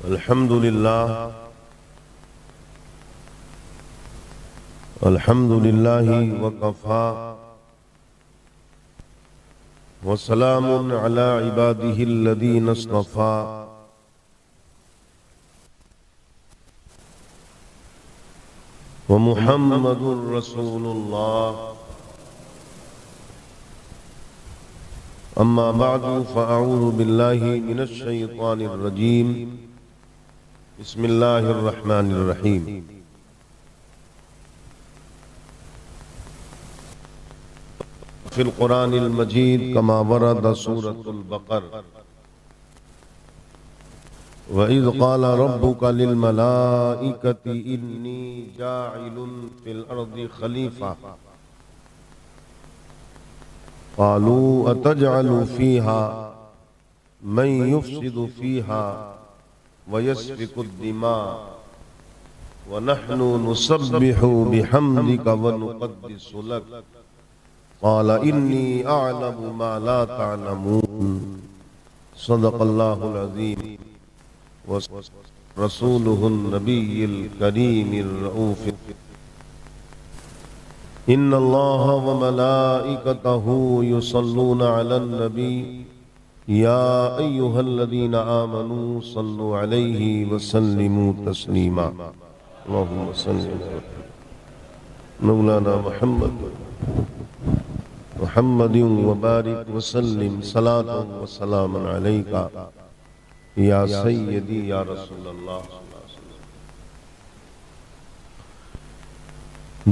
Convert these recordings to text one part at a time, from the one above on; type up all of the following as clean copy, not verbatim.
अल्हम्दुलिल्लाह अल्हम्दुलिल्लाहि वकफ़ा वसलामुन अला इबादिहिल्लज़ीना इस्तफ़ा व मुहम्मदुर रसूलुल्लाह अम्मा बअदु फ़अऊज़ु बिल्लाहि मिनश शैतानिर रजीम बिस्मिल्लाहिर रहमानिर रहीम। फिल कुरानिल मजीद कमा वरद सूरतुल बकर व इज़ क़ाल रब्बुका लिल मलाइकति इन्नी जाइलुन फिल अर्दि खलीफा क़ालू अतजअलु फ़ीहा मन युफ़्सिदु फ़ीहा व यस्फ़िकु दिमा व नहनु नुसब्बिहु बिहम्दिका व नुक़द्दिसु लक क़ाल इन्नी अअलमु मा ला तअलमून। सदक़ल्लाहुल अज़ीम व रसूलुहुन नबिय्युल करीमिर रऊफ़। इन्नल्लाह व मलाइकतहु युसल्लूना अलन नबी या अय्युहल्लज़ीना आमनू सल्लु अलैहि व सल्लिमू तस्लीमा। अल्लाहुम्मा सल्लि अला मौलाना मुहम्मदिन व बारिक व सल्लिम सलातन व सलामन अलैका या सय्यदी या रसूलल्लाह।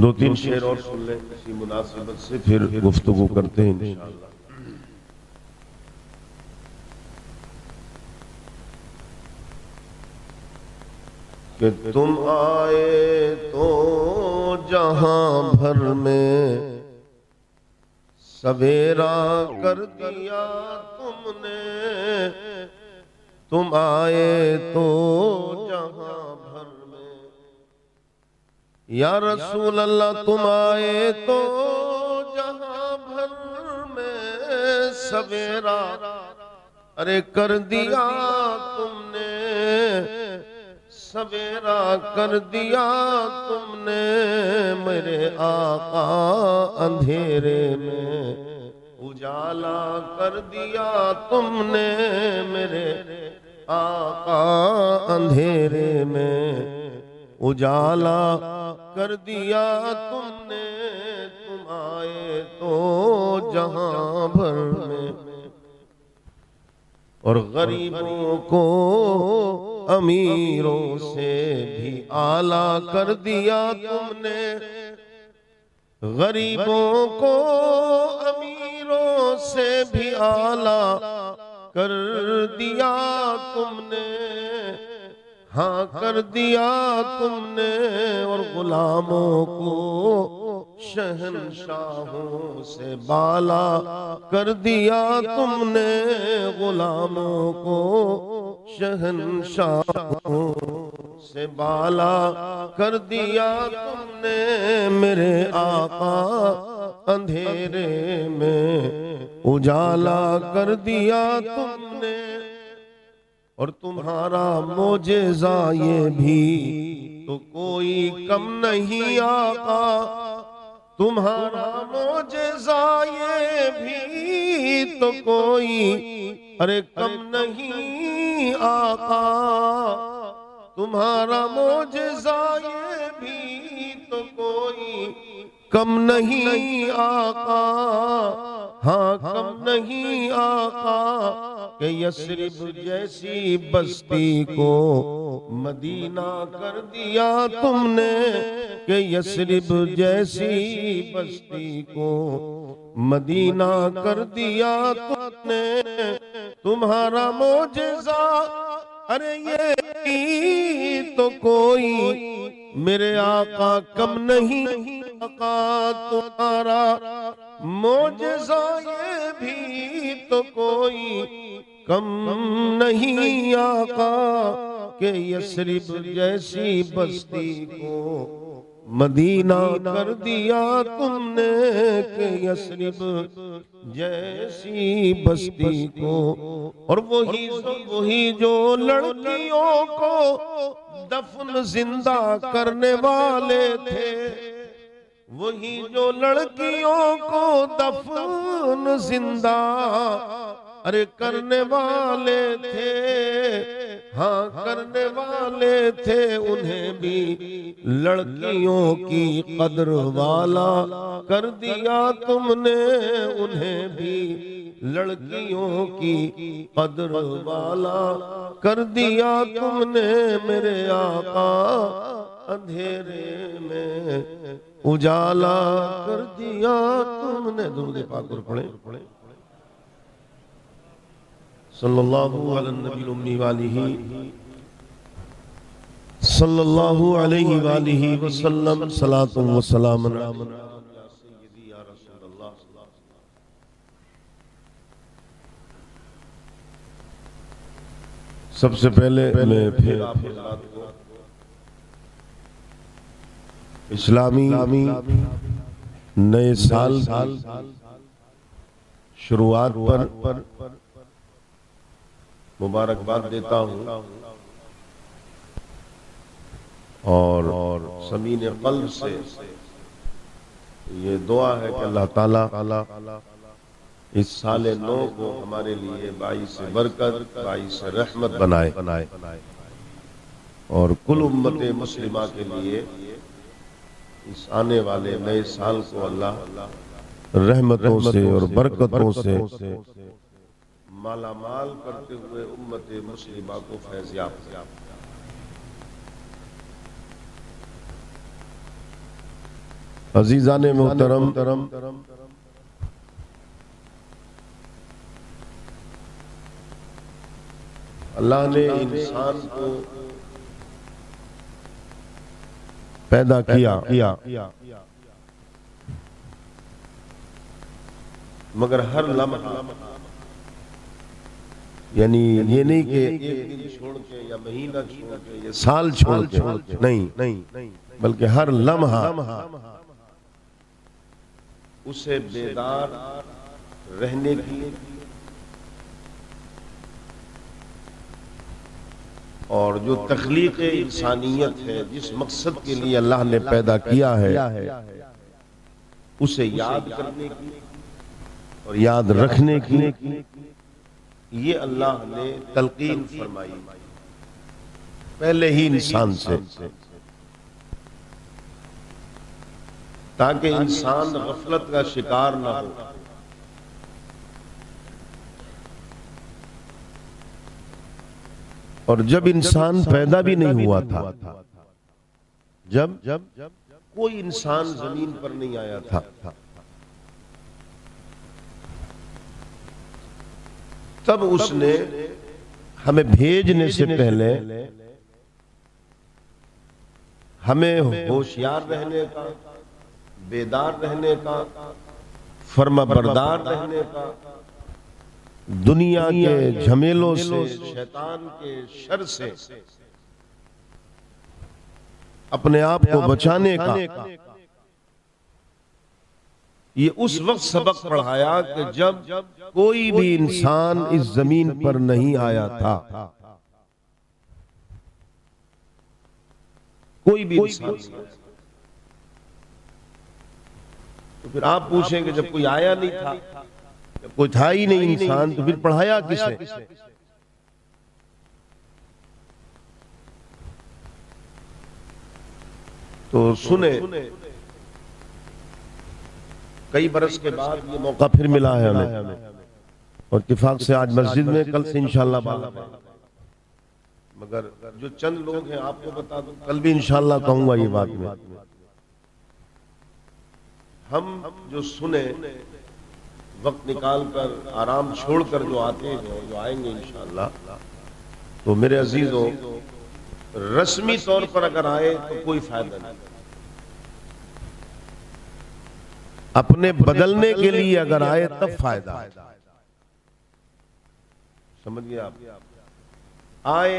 दो तीन शेर और सुन लें इसी मुनासिबत से, फिर गुफ्तगू करते हैं इंशाअल्लाह। कि तुम आए तो जहां भर में सवेरा कर दिया तुमने। तुम आए तो जहां भर में या रसूल अल्लाह, तुम आए तो जहां भर में सवेरा अरे कर दिया तुमने। सवेरा कर दिया तुमने मेरे आका, अंधेरे में उजाला कर दिया तुमने मेरे आका, अंधेरे में उजाला कर दिया तुमने। तुम आए तो जहां भर में और गरीबों को अमीरों से भी आला कर दिया तुमने। गरीबों को अमीरों से भी आला कर दिया तुमने। हाँ कर दिया तुमने और गुलामों को शहंशाहों से बाला कर दिया तुमने। गुलामों को शहंशाहों से बाला कर दिया तुमने मेरे आका, अंधेरे में उजाला कर दिया तुमने। और तुम्हारा मोजेज़ा ये भी तो कोई कम नहीं आका। तुम्हारा मोजेज़ा ये भी तो कोई अरे कम नहीं आका। तुम्हारा मोजेज़ा ये भी तो कोई कम नहीं आका। हाँ कम नहीं आका कि यस्रिब जैसी बस्ती को मदीना कर दिया तुमने। कि यस्रिब जैसी बस्ती को मदीना कर दिया तुमने। तुम्हारा मोजेज़ा अरे ये तो कोई मेरे आका कम नहीं आका। तुम्हारा मोजेज़ा ये भी तो कोई कम नहीं आका। कि यस्रिब जैसी बस्ती को मदीना कर दिया तुमने कि यस्रिब जैसी बस्ती को। और वही जो लड़कियों को दफन जिंदा करने वाले थे, वही जो लड़कियों को दफन जिंदा अरे करने वाले थे, हाँ करने वाले थे, उन्हें भी लड़कियों की कदर वाला कर दिया तुमने, उन्हें भी लड़कियों की कदर वाला कर दिया तुमने। मेरे आका अंधेरे में उजाला कर दिया तुमने। दुरूद पाक पर पढ़े सल्लल्लाहु अलैहि उम्मी वालिही सल्लल्लाहु अलैहि वालिही वसल्लम सलातु व सलाम या सय्यदी या रसूल अल्लाह। सबसे पहले मैं फिर आप हज़रात को इस्लामी नए साल शुरुआत पर मुबारकबाद देता हूँ और समीन क़ल्ब से ये दुआ है कि अल्लाह ताला इस साले नौ को हमारे लिए बाइस बरकत, बाइस रहमत बनाए और कुल उम्मत मुस्लिमा के लिए इस आने वाले नए साल को अल्लाह रहमतों से और बरकतों से मालामाल करते हुए उम्मत मुस्लिमा को फैज़याब करे। अज़ीज़ाने मोहतरम, अल्लाह ने इंसान को पैदा किया मगर हर लम्हा, यानी ये नहीं कि एक दिन छोड़ के या महीना छोड़ के या साल छोड़ के, नहीं, बल्कि हर लम्हा उसे बेदार रहने की और जो तख्लीक इंसानियत है, जिस मकसद के लिए अल्लाह ने पैदा किया है, उसे याद करने की और याद रखने की ये अल्लाह ने तलकीन फरमाई पहले ही इंसान से, ताकि इंसान गफलत का शिकार ना हो। और जब इंसान पैदा भी नहीं हुआ था, जब कोई इंसान जमीन पर नहीं आया था, तब उसने हमें भेजने से पहले हमें होशियार रहने का, बेदार रहने का, फर्माबरदार रहने का, दुनिया के झमेलों से, शैतान के शर से अपने आप को बचाने का, ये उस वक्त सबक पढ़ाया कि जब कोई भी इंसान इस जमीन पर नहीं आया था, कोई भी इंसान। तो फिर आप पूछेंगे जब कोई आया नहीं था, जब कोई था ही नहीं इंसान, तो फिर पढ़ाया किसे? तो सुने, कई बरस के बाद ये मौका फिर मिला है हमें और इत्तेफाक से आज मस्जिद में, कल से इंशाअल्लाह बात है। मगर जो चंद लोग हैं आपको बता दूं, कल भी इंशाअल्लाह कहूंगा ये बात में, हम जो सुने वक्त निकाल कर, आराम छोड़कर जो आते हैं, जो आएंगे इंशाअल्लाह, तो मेरे अजीजों रस्मी तौर पर अगर आए तो कोई फायदा नहीं, अपने बदलने के लिए अगर आए तब फायदा। समझ गए आप? आए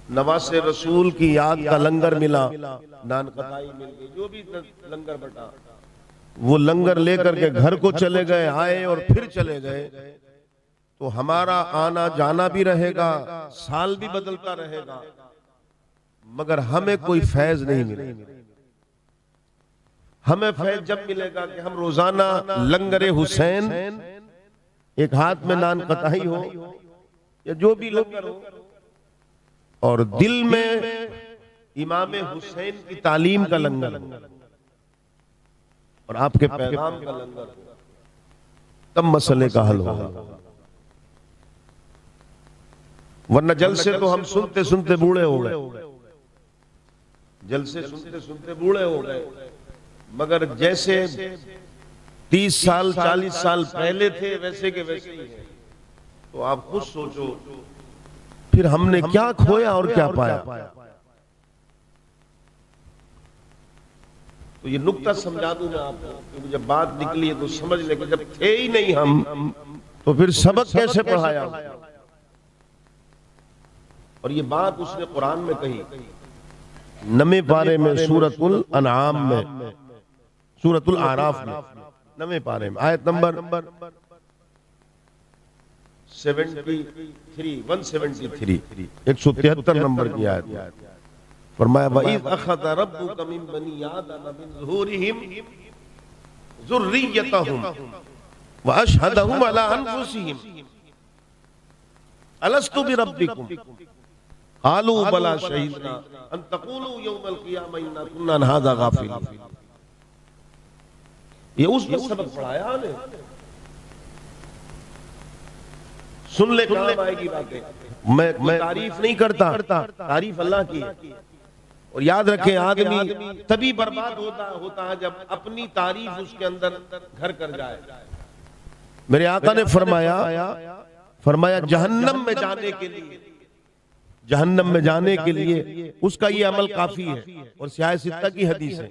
नवासे रसूल की याद का लंगर मिला, नान कताई मिल गई, जो भी लंगर बटा, वो लंगर लेकर के घर को चले गए, आए और फिर चले गए, तो हमारा आना जाना भी रहेगा, साल भी बदलता रहेगा, मगर हमें कोई फैज नहीं मिलेगा। हमें फैज जब मिलेगा कि हम रोजाना लंगरे हुसैन, एक हाथ में नान कताई हो या जो भी लंगर हो, और दिल में इमाम हुसैन की तालीम का लंगर हो और आपके पैगाम का लंगर हो, तब मसले का हल होगा। वरना जलसे तो हम सुनते सुनते बूढ़े हो गए, जलसे सुनते सुनते बूढ़े हो गए, मगर जैसे 30 साल 40 साल पहले थे वैसे के वैसे ही हैं। तो आप खुद सोचो फिर हमने क्या खोया और क्या पाया। तो ये नुक्ता समझा दूं मैं आपको, क्योंकि जब बात निकली है तो समझ ले कि जब थे ही नहीं हम, तो फिर सबक कैसे पढ़ाया। और ये बात उसने कुरान में कही, 9वें पारे में, सूरतुल अनआम में, सूरतुल आराफ में, 9वें पारे में, आयत नंबर 173 173 नंबर की आयत। फरमाया वइज़ अख़ज़ रब्बुका मिन बनी आदम मिन ज़ुहूरिहिम ज़ुर्रिय्यतहुम व अशहदहुम अला अनफुसिहिम अलस्तु बिरब्बिकुम क़ालू बला शहीदना अन तक़ूलू यौमल क़ियामह इन्ना कुन्ना अन हाज़ा गाफ़िलीन। ये उसने सबक पढ़ाया ने, सुन ले काम आएगी बातें। मैं तारीफ नहीं करता, तारीफ अल्लाह की। और याद रखें, आदमी तभी बर्बाद होता है जब अपनी तारीफ उसके अंदर घर कर जाए। मेरे आका ने फरमाया जहन्नम में जाने के लिए, जहन्नम में जाने के लिए उसका ये अमल काफी है। और सियाह सित्ता की हदीस है,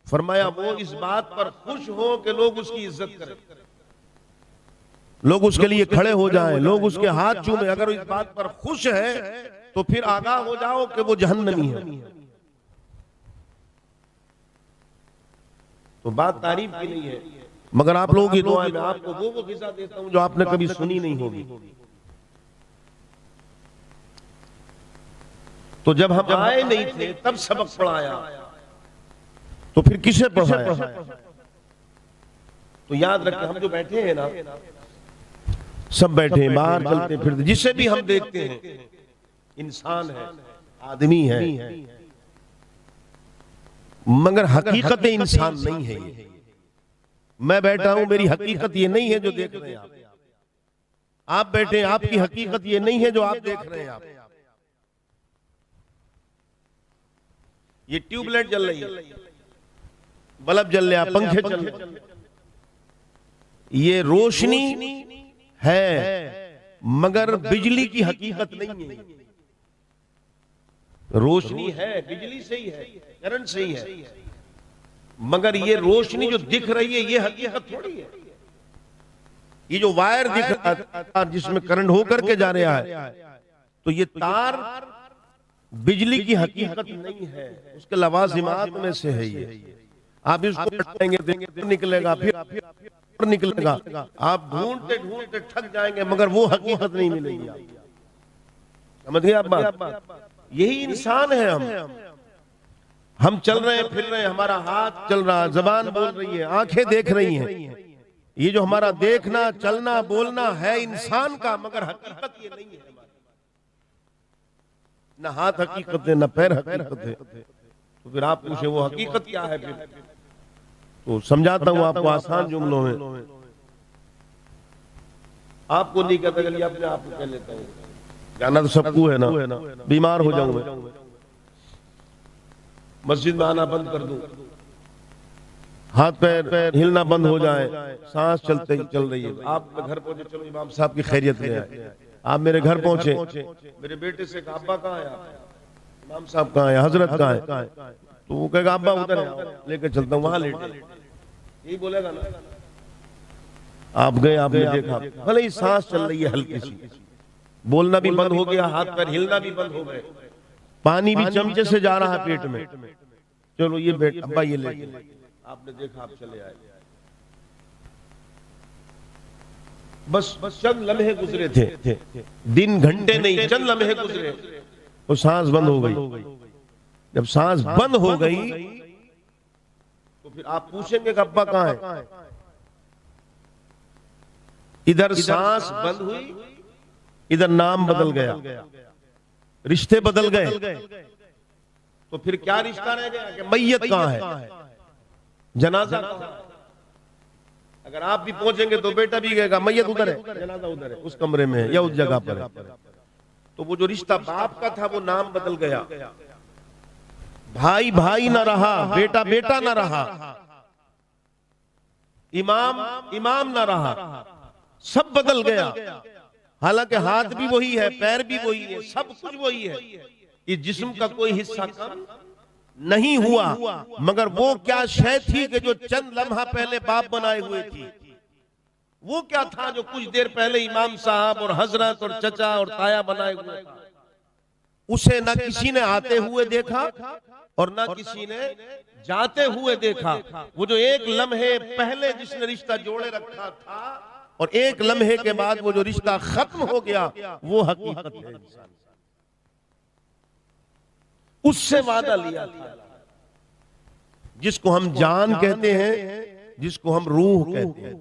फरमाया वो इस बात पर खुश हो कि लोग उसकी इज्जत करें, लोग उसके लिए खड़े हो जाएं, लोग उसके हाथ चूमें। अगर इस बात पर खुश है तो फिर आगाह हो जाओ कि वो जहन्नमी है। तो बात तारीफ की नहीं है, मगर आप लोगों की दुआ में आपको वो गिज़ा देता हूं जो आपने कभी सुनी नहीं होगी। तो जब हम आए नहीं थे तब सबक पढ़ाया, तो फिर किसे पढ़ाया। तो याद रखें, हम जो बैठे हैं ना, सब बैठे हैं, बाहर चलते फिरते, जिसे भी हम देखते हैं इंसान है, आदमी है, मगर हकीकत इंसान नहीं है ये। मैं बैठा हूं, मेरी हकीकत ये नहीं है जो देख रहे हैं आप बैठे हैं, आपकी हकीकत ये नहीं है जो आप देख रहे हैं। आप ये ट्यूबलाइट जल रही है, बल्ब जल रहा, पंखे चल रहे, ये रोशनी है, मगर बिजली की हकीकत नहीं है। रोशनी है, बिजली से ही है, करंट से ही है, मगर ये रोशनी जो दिख रही है ये हकीकत थोड़ी है। ये जो वायर दिख रहा है जिसमें करंट होकर के जा रहा है, तो ये तार बिजली की हकीकत नहीं है, उसके लवाजिमात में से है ये। आप इसको हटाएंगे तो निकलेगा, फिर निकलेगा, आप ढूंढते ढूंढते थक जाएंगे, मगर वो हकीकत नहीं मिलेगी। समझ गए आप बात? यही इंसान है। हम चल रहे हैं, फिर रहे हैं, हमारा हाथ चल रहा है, जबान बोल रही है, आंखें देख रही हैं। ये जो हमारा देखना, चलना, बोलना है इंसान का, मगर हकीकत ये नहीं है। न हाथ हकीकत है, न पैर हकीकत है। तो फिर आप पूछे वो हकीकत क्या है? फिर तो समझाता हूं आपको आसान जुमलों में। आपको नहीं कहता, चलिए अपने आप को कह लेता हूं, जाना तो सबको है ना, बीमार हो जाऊं मैं, मस्जिद में आना बंद कर दूं, हाथ पैर हिलना बंद हो जाए, सांस चल रही है, आप घर पहुंचे, चलो इमाम साहब की खैरियत ले आए। आप मेरे घर पहुंचे, मेरे बेटे से कहा अब्बा कहाँ है, इमाम साहब कहाँ है, हजरत कहाँ है? तो वो कहेगा अब्बा उधर है, लेकर चलता हूँ, वहां लेटे, यही बोलेगा ना। आप गए, आपने देखा भले ही सांस चल रही है हल्की सी, बोलना भी बंद हो गया, हाथ पैर हिलना भी बंद हो गए, पानी भी चमचे से जा रहा है पेट में, चलो ये बेट अब्बा ये ले, आपने देखा, आप चले आए, बस चंद लम्हे गुजरे थे, दिन घंटे नहीं, चंद लम्हे गुजरे तो सांस बंद हो गई। जब सांस बंद हो गई तो फिर आप पूछेंगे कि अब्बा कहां है? इधर सांस बंद हुई, इधर नाम बदल गया, रिश्ते बदल गए, तो फिर क्या रिश्ता रह गया कि मैयत कहां है, जनाजा कहां है? अगर आप भी पहुंचेंगे तो बेटा भी कहेगा मैयत उधर है, जनाजा उधर है, उस कमरे में है या उस जगह पर है। तो वो जो रिश्ता बाप का था वो नाम बदल गया, भाई भाई ना रहा, बेटा बेटा ना रहा, इमाम इमाम ना रहा, सब बदल गया। हालांकि हाथ भी वही है, पैर भी वही है, सब कुछ वही है, इस जिस्म का कोई हिस्सा कम नहीं हुआ, मगर वो क्या शय थी कि जो चंद लम्हा पहले बाप बनाए हुए थी, वो क्या था जो कुछ देर पहले इमाम साहब और हजरत और चचा और ताया बनाए हुए था? उसे न किसी ने आते हुए देखा और न किसी ने जाते हुए देखा। वो जो एक लम्हे पहले जिसने रिश्ता जोड़े रखा था और एक लम्हे के बाद वो जो रिश्ता खत्म हो गया, वो हकीकत है इंसान। उससे वादा लिया था, जिसको हम जान कहते हैं, जिसको हम रूह कहते हैं।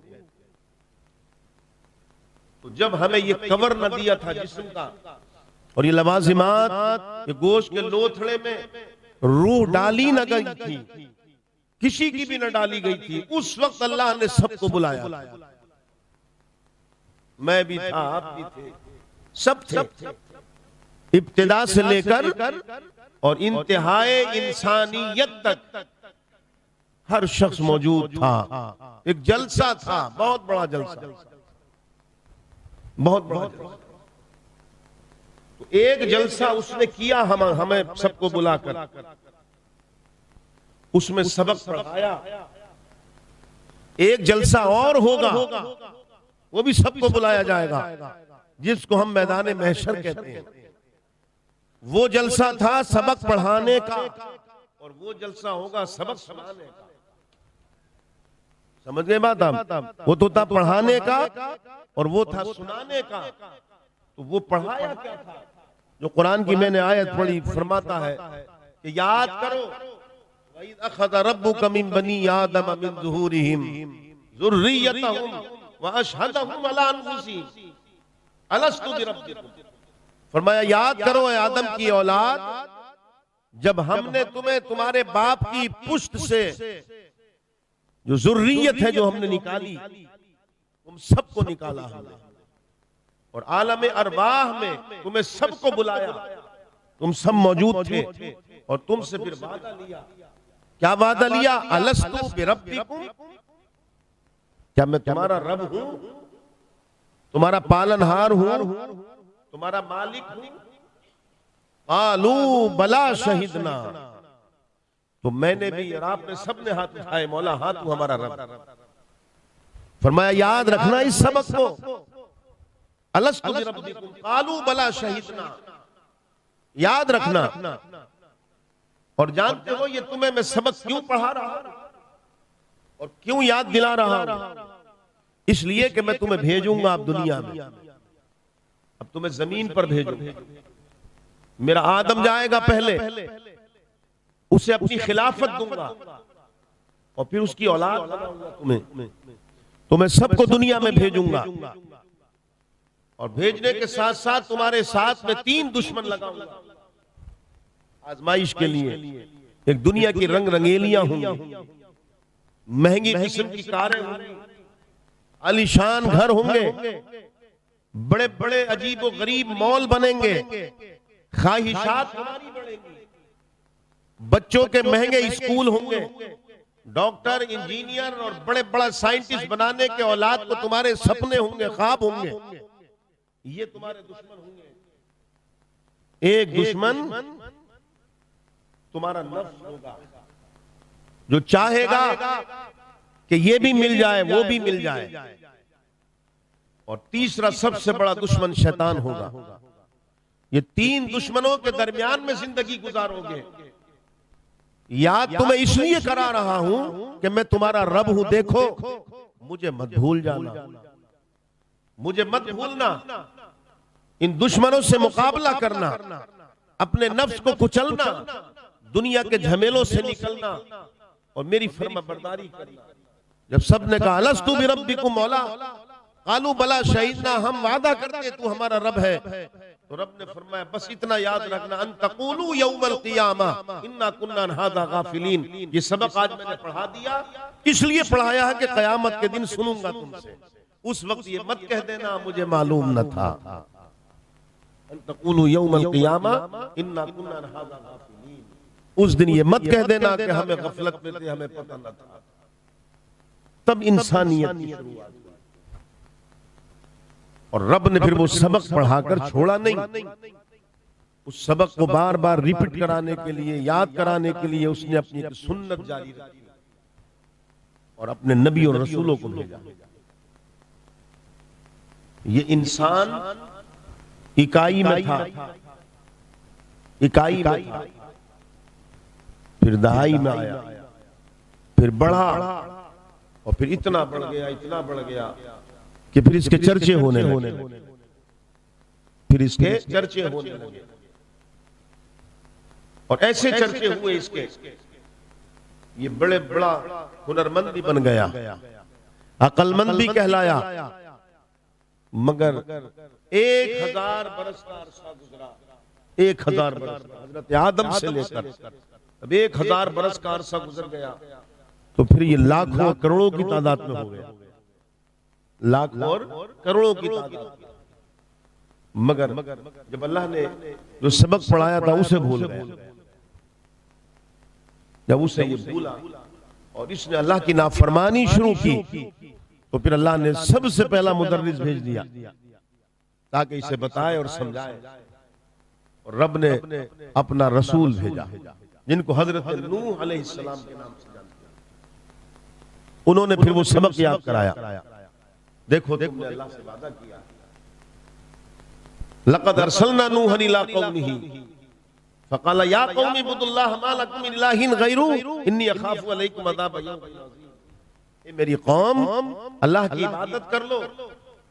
तो जब हमें ये कवर न दिया था जिस्म का, और ये लवाजिमात, ये गोश्त के लोथड़े में रूह डाली न गई थी, किसी की भी न डाली गई थी, उस वक्त अल्लाह ने सबको बुलाया। मैं भी था, आप भी थे, सब थे, इब्तिदा से लेकर और इंतहाए इंसानियत तक हर शख्स मौजूद था। एक जलसा था, बहुत बड़ा जलसा, बहुत बड़ा जलसा। तो एक जलसा उसने किया, हमें सबको बुलाकर उसमें सबक पढ़ाया। एक जलसा और होगा, वो भी सबको बुलाया जाएगा, जिसको हम मैदान महशर कहते हैं। वो जलसा था सबक पढ़ाने का, और वो जलसा होगा सबक सुनाने का। समझ गए बात आप? वो तो था पढ़ाने का और वो था सुनाने का। तो वो पढ़ाया क्या था? जो कुरान की मैंने आयत पढ़ी, फरमाता है कि याद करो, वइज़ अख़ज़ रब्बुक मिन बनी आदम मिन ज़ुहूरिहिम ज़ुर्रिय्यतहुम व अशहदहुम अला अनफुसिहिम अलस्तु बिरब्बिकुम। फरमाया याद करो ए आदम की औलाद, जब हमने तुम्हें तुम्हारे बाप की पुश्त से जो ज़ुर्रियत है जो हमने निकाली, तुम सबको निकाला हमने, और आलम अरवाह में तुम्हें सबको बुलाया, तुम सब मौजूद थे, और तुमसे फिर वादा लिया। क्या वादा लिया? अलस्तु बिरब्बिकुम, क्या मैं तुम्हारा रब हूं, तुम्हारा पालनहार हूं, तुम्हारा मालिक हूं? आलू बला शहीदना। तो मैंने भी और आपने सबने हाथ उठाए, मौला हाँ तू हमारा रब। फरमाया याद रखना इस सबक को, अलस्तु बिरब्बिकुम कालू बला शहीदना, याद रखना। और जानते हो ये तुम्हें मैं सबक क्यों पढ़ा रहा हूं और क्यों याद दिला रहा हूं? इसलिए कि मैं तुम्हें भेजूंगा अब दुनिया में, अब तुम्हें जमीन पर भेजूंगा। मेरा आदम जाएगा पहले, उसे अपनी खिलाफत दूंगा, और फिर उसकी औलाद बनाऊंगा तुम्हें, तो मैं सबको दुनिया में भेजूंगा। और भेजने के साथ साथ तुम्हारे साथ में 3 दुश्मन लगाऊंगा आजमाइश के लिए। एक दुनिया की रंग रंगेलियां होंगी, महंगी किस्म की कारें होंगी, आलीशान घर होंगे, बड़े बड़े अजीब गरीब मॉल बनेंगे, ख्वाहिशात हमारी बढ़ेंगी, बच्चों के महंगे स्कूल होंगे, डॉक्टर इंजीनियर और बड़े बड़ा साइंटिस्ट बनाने के औलाद को तुम्हारे सपने होंगे, ख्वाब होंगे। ये तुम्हारे दुश्मन होंगे। एक दुश्मन तुम्हारा नफ्स होगा, जो चाहेगा कि ये भी मिल जाए वो भी मिल जाए। और तीसरा सबसे बड़ा दुश्मन शैतान होगा, ये तीन दुश्मनों के दरमियान में जिंदगी गुजारोगे। याद तुम्हें इसलिए करा रहा हूं कि मैं तुम्हारा रब हूं, देखो मुझे मत भूल जाना, मुझे मत भूलना। इन दुश्मनों से मुकाबला करना, अपने नफ्स को कुचलना, दुनिया के झमेलों से निकलना और मेरी फर्माबरदारी करना। जब सबने कहा अलस्तु बिरब्बिकुम मौला, कालू बला शहीदना, हम वादा करते तू हमारा रब है, तो रब ने फरमाया बस इतना याद रखना, अन तक़ूलू यौमल क़ियामा इन्ना कुन्ना अन हाज़ा गाफिलीन। ये सबक आज मैंने पढ़ा दिया, इसलिए पढ़ाया है कि क़यामत के दिन सुनूंगा तुमसे। उस वक्त ये मत कह देना मुझे मालूम न था। अन तक़ूलू यौमल क़ियामा इन्ना कुन्ना अन हाज़ा गाफिलीन। उस दिन ये मत कह देना कि हमें गफलत में थे, हमें पता न था। तब इंसानियत की शुरुआत। और रब ने फिर वो सबक पढ़ाकर छोड़ा नहीं, उस सबक को बार बार रिपीट कराने के लिए, याद कराने के लिए उसने अपनी एक सुन्नत जारी रखी और अपने नबी और रसूलों को भेजा। ये इंसान इकाई में था, इकाई में था, फिर दहाई में आया, फिर बढ़ा और फिर इतना बढ़ गया, इतना बढ़ गया कि फिर इसके चर्चे होने लगे, फिर इसके चर्चे होने लगे। और ऐसे चर्चे हुए इसके, ये बड़े बड़ा हुनरमंद भी बन गया, अक्लमंद भी कहलाया। मगर 1000 बरस का अरसा गुजरा, 1000 बरस, हजरत आदम से लेकर अब 1000 बरस का अरसा गुजर गया, तो फिर ये लाखों करोड़ों की तादाद में हो गया, लाख और करोड़ों की तादाद। मगर जब अल्लाह ने जो सबक पढ़ाया था उसे भूल गया। जब उसे ये भूला और इसने अल्लाह की नाफरमानी शुरू की, तो फिर अल्लाह ने सबसे पहला मुदर्रिस भेज दिया ताकि इसे बताए और समझाए। और रब ने अपना रसूल भेजा जिनको हजरत नूह अलैहिस्सलाम के नाम से जानते हैं। उन्होंने फिर वो सबक याद कराया। देखो तुमने अल्लाह से वादा किया, लक़द अरसलना नूहन इला कौमिही फ़क़ाल या कौमी इब्दुल्लाह मा लकुम मिन इलाहिन गैरु इन्नी अख़ाफ़ु अलैकुम अज़ाब यौमिन अज़ीम। मेरी कौम अल्लाह की इबादत कर लो,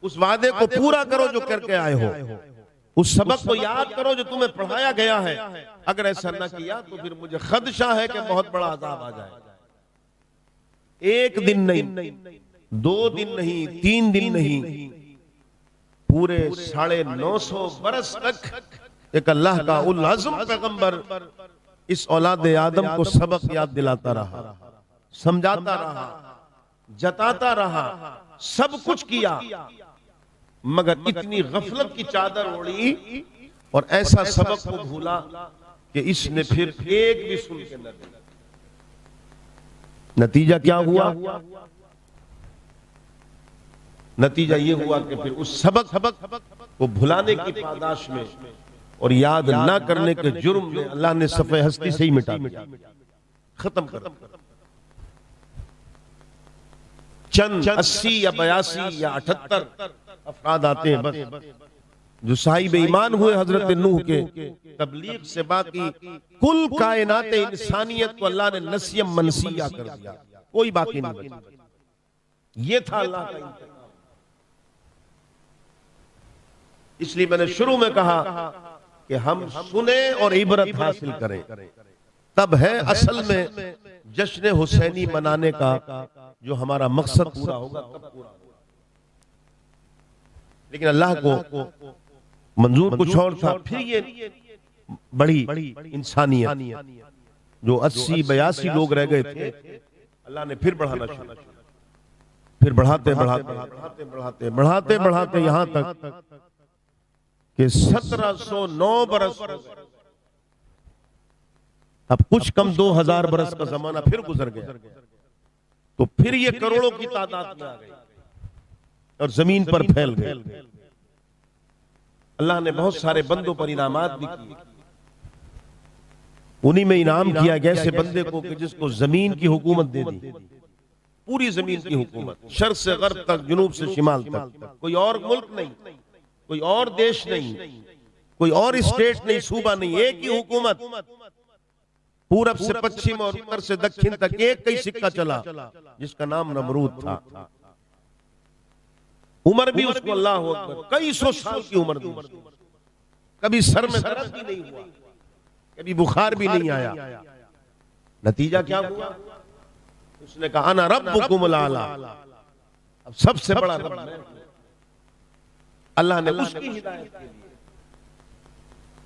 उस वादे को पूरा करो जो करके आए हो, उस सबक को याद करो जो तुम्हें पढ़ाया गया है। अगर ऐसा न किया तो फिर मुझे खदशा है कि बहुत बड़ा अज़ाब आ जाए। एक दिन नहीं, 2 दिन नहीं, 3 दिन नहीं, पूरे 950 बरस तक एक अल्लाह का उल अज़्म पैगंबर इस औलाद आदम को सबक याद दिलाता रहा, समझाता रहा, जताता रहा, सब कुछ किया, मगर इतनी गफलत की चादर ओढ़ी और ऐसा सबक को भूला कि इसने फिर एक भी सुन के न दिया। नतीजा क्या हुआ? नतीजा ये हुआ कि फिर उस सबक को भुलाने की पादाश में और याद ना करने के जुर्म में अल्लाह ने सफ़े हस्ती से ही मिटा दिया, खत्म कर दिया। चंद 80 या 82 या 78 अफराद आते हैं बस, जो साहिब ईमान हुए हजरत नूह के तबलीग से। बाकी कुल कायनात इंसानियत को अल्लाह ने नसियम मनसिया कर दिया, कोई बाकी नहीं बचा। ये था अल्लाह का इंतज़ाम। इसलिए मैंने शुरू में कहा कि हम सुने और इबरत हासिल करें, तब है असल में जश्न हुसैनी मनाने का जो हमारा मकसद पूरा होगा, तब पूरा होगा। लेकिन अल्लाह को मंजूर कुछ और था। फिर ये बड़ी इंसानियत जो 80-82 लोग रह गए थे, अल्लाह ने फिर बढ़ाना शुरू किया। फिर बढ़ाते बढ़ाते बढ़ाते बढ़ाते बढ़ाते बढ़ाते यहां तक कि 1709 बरस, अब कुछ कम 2000 बरस का जमाना फिर गुजर गया। तो फिर ये करोड़ों की तादाद में आ गई और जमीन पर फैल गए। अल्लाह ने बहुत सारे बंदों पर इनामात भी किए। उन्हीं में इनाम किया गया ऐसे बंदे को कि जिसको जमीन की हुकूमत दे दी, पूरी जमीन की हुकूमत, शर्क से गर्ब तक, जुनूब से शिमाल तक। कोई और मुल्क नहीं, कोई और देश नहीं, कोई और स्टेट नहीं, सूबा नहीं, एक ही हुकूमत, पूरब से पश्चिम और उत्तर से दक्षिण तक एक ही सिक्का चला जिसका नाम नमरूद था। उम्र भी उसको अल्लाह अकबर कई सौ साल की उम्र दी, कभी सर में दर्द भी नहीं हुआ, कभी बुखार भी नहीं आया। नतीजा क्या हुआ? उसने कहा अना रब्बुकुमुल आला, अब सबसे बड़ा रब मैं। अल्लाह ने उसकी हिदायत के लिए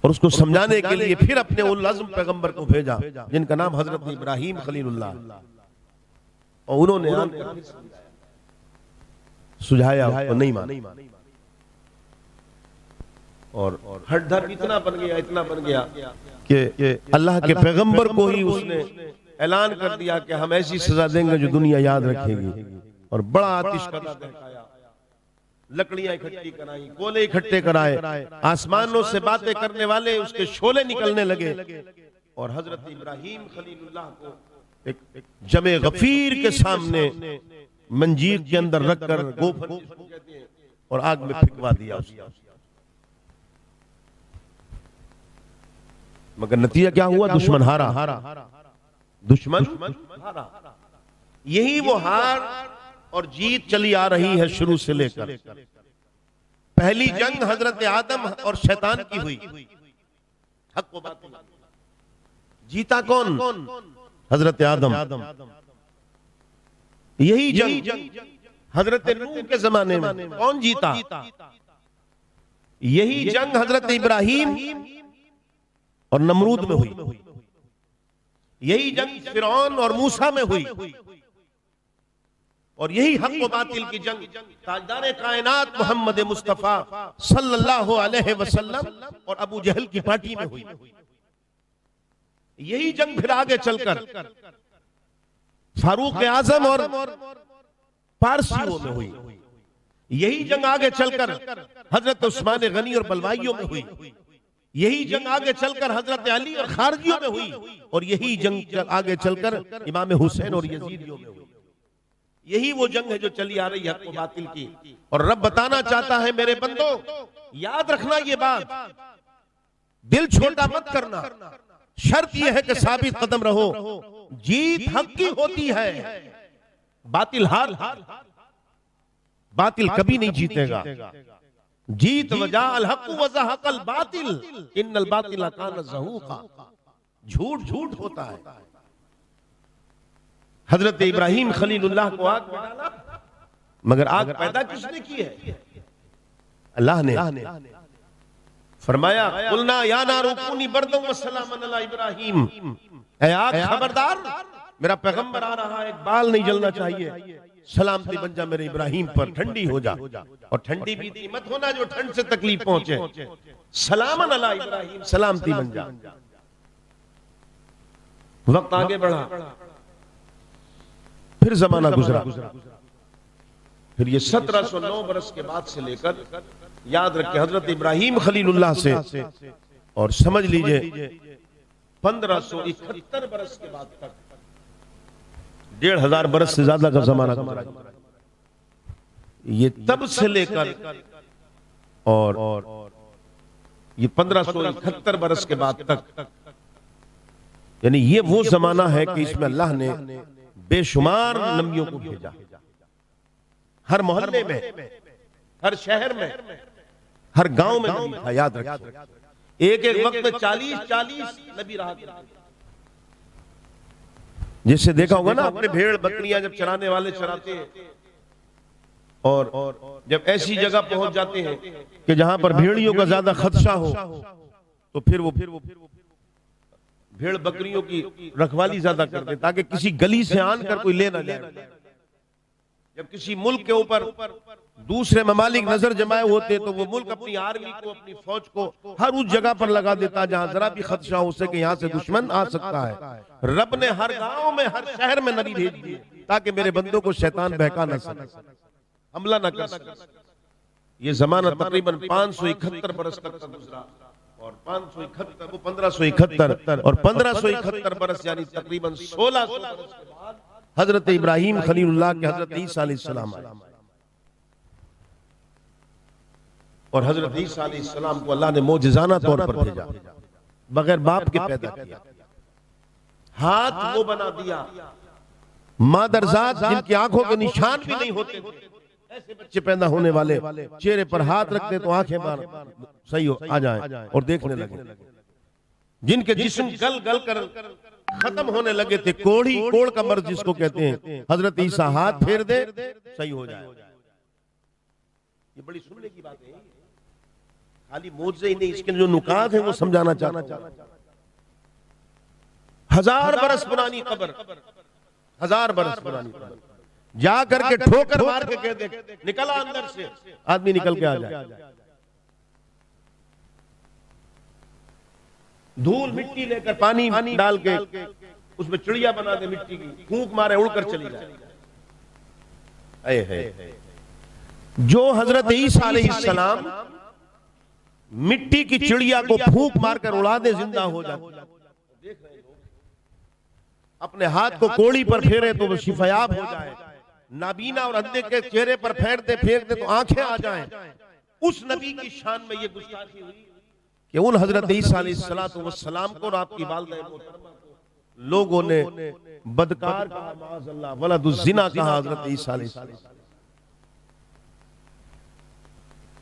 और उसको समझाने के लिए फिर अपने उल अज़्म पैगंबर को भेजा जिनका नाम हजरत इब्राहिम खलीलुल्लाह, और उन्होंने सुझाया, उसको नहीं माना। और हट धर्म इतना बन गया कि अल्लाह के पैगंबर को ही उसने ऐलान कर दिया कि हम ऐसी सजा देंगे जो दुनिया याद रखेगी। और बड़ा आतिशकदा दहकाया, लकड़ियां इकट्ठी कराई, कोले इकट्ठे कराए, आसमानों से बातें करने वाले उसके शोले निकलने लगे। और हजरत इब्राहिम खलीलुल्लाह को एक जमे गफीर के सामने मंजीर के अंदर रखकर गोफर जिसको कहते हैं और आग में फेंकवा दिया उसको। मगर नतीजा क्या हुआ? दुश्मन हारा, दुश्मन हारा। यही वो हार और जीत चली आ रही है शुरू से लेकर। पहली जंग हजरत आदम और शैतान की हुई, हक व बातिल। जीता कौन? हजरत आदम। यही जंग हजरत नूह के जमाने में कौन जीता? यही जंग हजरत इब्राहिम और नमरूद में हुई। यही जंग फिरौन और मूसा में हुई। और यही हक व बातिल की जंग ताजदार कायनात मोहम्मद मुस्तफा सल्लल्लाहु अलैहि वसल्लम और अबू जहल की पार्टी में हुई। यही जंग फिर आगे चलकर फारूक आजम और पारसियों में हुई। यही जंग आगे चलकर हजरत उस्मान गनी और बलवाइयों में हुई। यही जंग आगे चलकर हजरत अली और खारजियों में हुई। और यही जंग आगे चलकर इमाम हुसैन और यजीदियों में हुई। यही वो जंग है जो चली आ रही है हक व बातिल की। और रब बताना चाहता है मेरे बंदो, याद रखना ये बात, दिल छोटा मत करना, शर्त यह है कि साबित कदम रहो। जीत हक की होती है, बातिल हार, बातिल कभी नहीं जीतेगा। जीत वजा अल हक वज़हक़ल बातिल इन्नल बातिल कान ज़हूक़ा। झूठ होता है। हजरत इब्राहिम खलीलुल्लाह को आग में डाला, मगर आग पैदा किसने की है? अल्लाह ने। फरमाया कुलना या नारू कूनी बर्दम व सलामन अला इब्राहिम, ऐ आग खबरदार, मेरा पैगंबर आ रहा है, एक बाल नहीं जलना चाहिए, सलामती बन जा मेरे इब्राहिम पर, ठंडी हो जा। और ठंडी भी दी मत होना जो ठंड से तकलीफ पहुंचे, सलामन अला इब्राहिम, सलामती बन जा। वक्त आगे बढ़ा, फिर जमाना गुजरा। फिर ये 1709 बरस के बाद से लेकर, याद रखें, हजरत इब्राहिम खलीलुल्लाह से और समझ लीजिए 1571 बरस के बाद तक 1500 बरस से ज्यादा का जमाना गुजरा। ये तब से लेकर और ये 1571 बरस के बाद तक, यानी ये वो जमाना है कि इसमें अल्लाह ने बेशुमार नबियों को भेजा। हर मोहल्ले में, हर शहर में, हर गांव में नबी था। याद रखिए, एक वक्त में 40-40 नबी रहा करते। जिससे देखा होगा ना, अपने भेड़ बकरियां जब चराने वाले चराते हैं और जब ऐसी जगह पहुंच जाते हैं कि जहां पर भेड़ियों का ज्यादा खदशा हो, तो फिर वो भेड़ बकरियों की रखवाली ज्यादा करते ताकि किसी गली से आनकर कोई ले ना जाए। जब किसी मुल्क के ऊपर दूसरे ममालिक नजर जमाए होते तो वो मुल्क अपनी आर्मी को, अपनी फौज को हर उस जगह पर लगा देता जहां जरा भी खदशा हो सके यहाँ से दुश्मन आ सकता है। रब ने हर गांव में, हर शहर में नबी भेज दिए ताकि मेरे बंदों को शैतान बहका न सके, हमला न कर सके। ये जमाना तकरीबन 571 बरस तक गुजरा। और 571 वो 1571 और 1571 बरस यानी तकरीबन 1600 बरस के बाद हजरत इब्राहिम खलीलुल्लाह के हजरत ईसा अलैहिस्सलाम आए। और हजरत ईसा अलैहिस्सलाम को अल्लाह ने मौजज़ाना तौर पर भेजा, बगैर बाप के पैदा किया, हाथ वो बना दिया, मादरजात जिनकी आंखों के निशान भी नहीं होते थे, ऐसे बच्चे पैदा होने वाले चेहरे पर हाथ रखते तो आंखें बार सही हो आ जाए और देखने लगे, जिनके जिस्म गल गल कर खत्म होने लगे थे, कोड़ का मर्ज जिसको कहते हैं, हजरत ईसा हाथ फेर दे सही हो जाए। ये बड़ी सुनने की बात है, खाली मौजज़े ही नहीं, इसके जो नुकात है वो समझाना चाहता हूं। 1000 बरस पुरानी कब्र, 1000 बरस पुरानी कब्र, जा करके ठोकर मार के कह दे निकला अंदर से, आदमी निकल के आ जाए, धूल मिट्टी लेकर पानी डाल के उसमें चिड़िया बना दे मिट्टी की, फूंक मारे उड़कर चली जाए। जो हजरत ईसा अलैहिस्सलाम मिट्टी की चिड़िया को फूंक मारकर उड़ा दे जिंदा हो जाती, अपने हाथ को कोड़ी पर फेरे तो वो शिफायाब हो जाए, नाबीना और अंधे के चेहरे पर फेरते तो आंखें आ जाएं। उस नबी की शान में ये गुस्ताखी हुई कि उन हजरत ईसा अलैहिस्सलाम को और आपकी वालिदा मोहतरमा को लोगों ने बदकार कहा, माअज़ल्लाह, वलदुज़्ज़िना कहा हजरत ईसा अलैहिस्सलाम,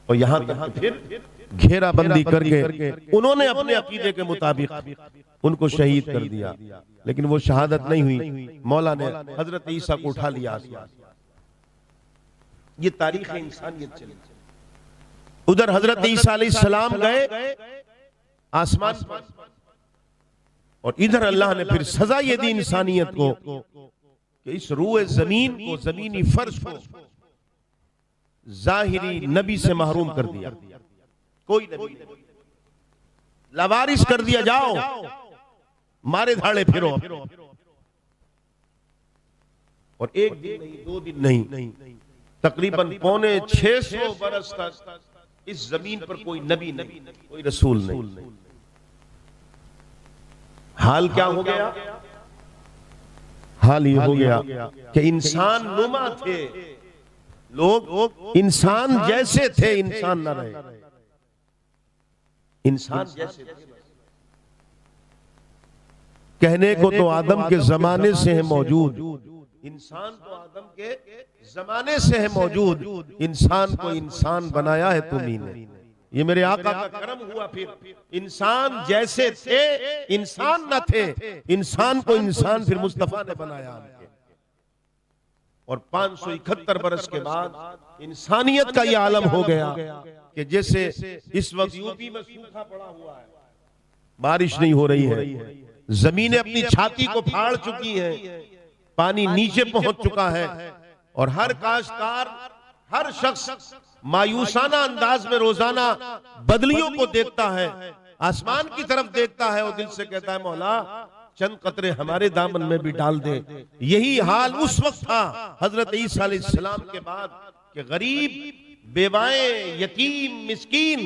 और यहां तक फिर घेराबंदी करके उन्होंने अपने अकीदे के मुताबिक उनको शहीद कर दिया, लेकिन वो शहादत नहीं हुई, मौला ने हजरत ईसा को उठा लिया। ये तारीख इंसानियत चली। उधर हजरत ईसा अलैहिस्सलाम गए आसमान पर, और इधर अल्लाह ने फिर सजा ये दी इंसानियत को कि इस रूए जमीन को, जमीनी फर्श को जाहिरी नबी से महरूम कर दिया, कोई नबी नहीं, लवारिस कर दिया, जाओ मारे धाड़े फिरो। और एक दिन नहीं, 2 दिन नहीं, तकरीबन 650 बरस तक इस जमीन पर कोई नबी नहीं, कोई रसूल नहीं। हाल क्या हो गया? हाल ये हो गया कि इंसान नुमा थे लोग, इंसान जैसे थे, इंसान न रहे, इंसान जैसे थे। कहने को तो आदम के जमाने से है मौजूद, इंसान तो आदम के जमाने से है मौजूद, इंसान को इंसान बनाया है तुम्ही ने। ये मेरे आका का करम हुआ। फिर इंसान जैसे थे इंसान न थे, इंसान को इंसान फिर मुस्तफा ने बनाया। और 571 बरस के बाद इंसानियत का ये आलम हो गया कि जैसे इस वक्त यूपी में सूखा पड़ा हुआ है, बारिश नहीं हो रही है, जमीनें अपनी छाती को फाड़ चुकी हैं, पानी नीचे पहुंच चुका है, और हर काश्तकार, हर शख्स मायूसाना अंदाज में रोजाना बदलियों को देखता है, आसमान की तरफ देखता है और दिल से कहता है मौला चंद कतरे हमारे दामन में भी डाल दे। यही हाल उस वक्त था हजरत ईसा अलैहिस्सलाम के बाद कि गरीब, बेवाएं, यतीम, मिस्कीन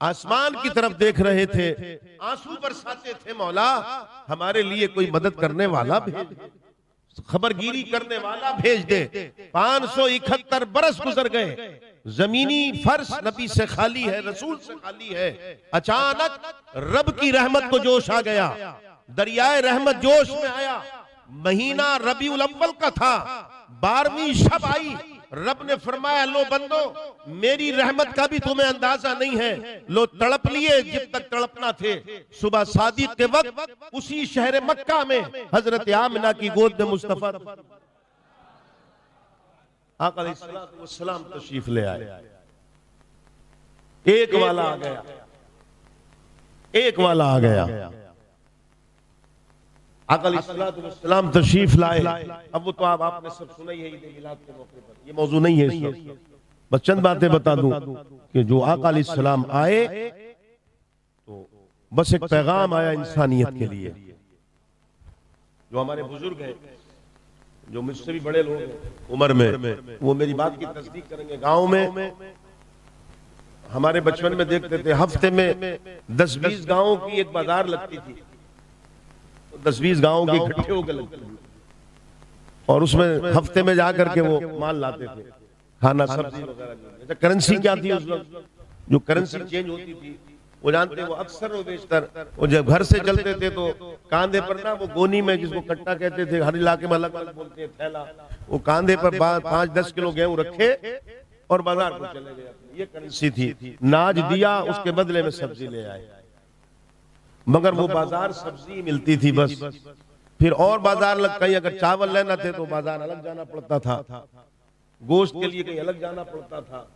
आसमान की तरफ देख रहे थे, आंसू बरसाते थे, मौला हमारे लिए कोई मदद करने वाला भेज, खबरगिरी करने वाला भेज दे। 571 बरस गुजर गए, जमीनी फर्श नबी से खाली है, रसूल से खाली है। अचानक रब की रहमत को जोश आ गया, दरियाए रहमत जोश में आया। महीना रबीउल अव्वल का था, 12वीं शब आई। रब ने फरमाया लो बंदो, मेरी रहमत का भी तुम्हें अंदाजा नहीं है, लो तड़प लिए जब तक तड़पना थे। सुबह सादिक के वक्त उसी शहर मक्का में हजरत आमिना की गोद में मुस्तफा आका अलैहिस्सलाम तशरीफ ले आए। एक वाला आ गया, एक वाला आ गया, आका अलैहिस्सलाम तशरीफ लाए। अब वो तो आपने सब सुना ही है ईद मिलाद के मौके पर, ये मौजू नहीं है इसमें, बस चंद बातें बता दूं कि जो आका अलैहिस्सलाम आए तो बस एक पैगाम आया इंसानियत के लिए। जो हमारे बुजुर्ग हैं, जो मुझसे भी बड़े लोग हैं उम्र में, वो मेरी बात की तस्दीक करेंगे। गांव में हमारे बचपन में देखते थे, हफ्ते में 10-20 गांवों की एक बाजार लगती थी, 10-20 गांवों की इकट्ठे होकर लगती थी, और उसमें हफ्ते में जाकर के वो माल लाते थे, खाना सब्जी वगैरह। करेंसी क्या थी उस वक्त? जो करेंसी चेंज होती थी, वो जानते वो अक्सर वो बेशतर वो जब घर से चलते थे तो कांधे पर ना वो गोनी में, जिसको कट्टा कहते थे, हर इलाके में अलग अलग बोलते हैं, थैला, वो कांधे पर 5-10 किलो गेहूं रखे और बाजार को चले गए। ये करेंसी थी। नाज दिया, उसके बदले में सब्जी ले आए, मगर वो बाजार सब्जी मिलती थी बस। फिर और बाजार लग, कहीं अगर चावल लेना थे तो बाजार अलग जाना पड़ता था, गोश्त के लिए कहीं अलग जाना पड़ता था,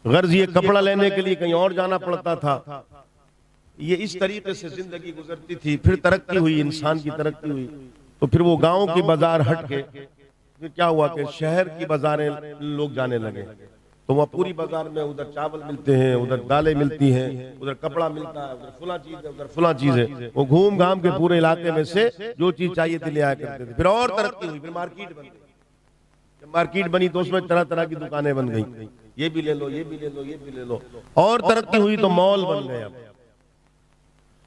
गर्ज ये कपड़ा लेने के लिए कहीं और जाना पड़ता था। ये इस तरीके से जिंदगी गुजरती थी। फिर तरक्की हुई, इंसान की तरक्की हुई, तो फिर वो गांव की बाजार हट के फिर क्या हुआ कि शहर की बाजारें लोग जाने लगे। तो वहाँ पूरी बाजार में उधर चावल मिलते हैं, उधर दालें मिलती हैं, उधर कपड़ा मिलता है, उधर फुला चीज है, उधर फुला चीज है। वो घूम घाम के पूरे इलाके में से जो चीज चाहिए थी ले आया करते थे। फिर और तरक्की हुई, फिर मार्केट बन गई। मार्केट बनी तो उसमें तरह तरह की दुकानें बन गई, ये भी ले लो, ये भी ले लो, ये भी ले लो। और तरक्की हुई तो मॉल बन गए।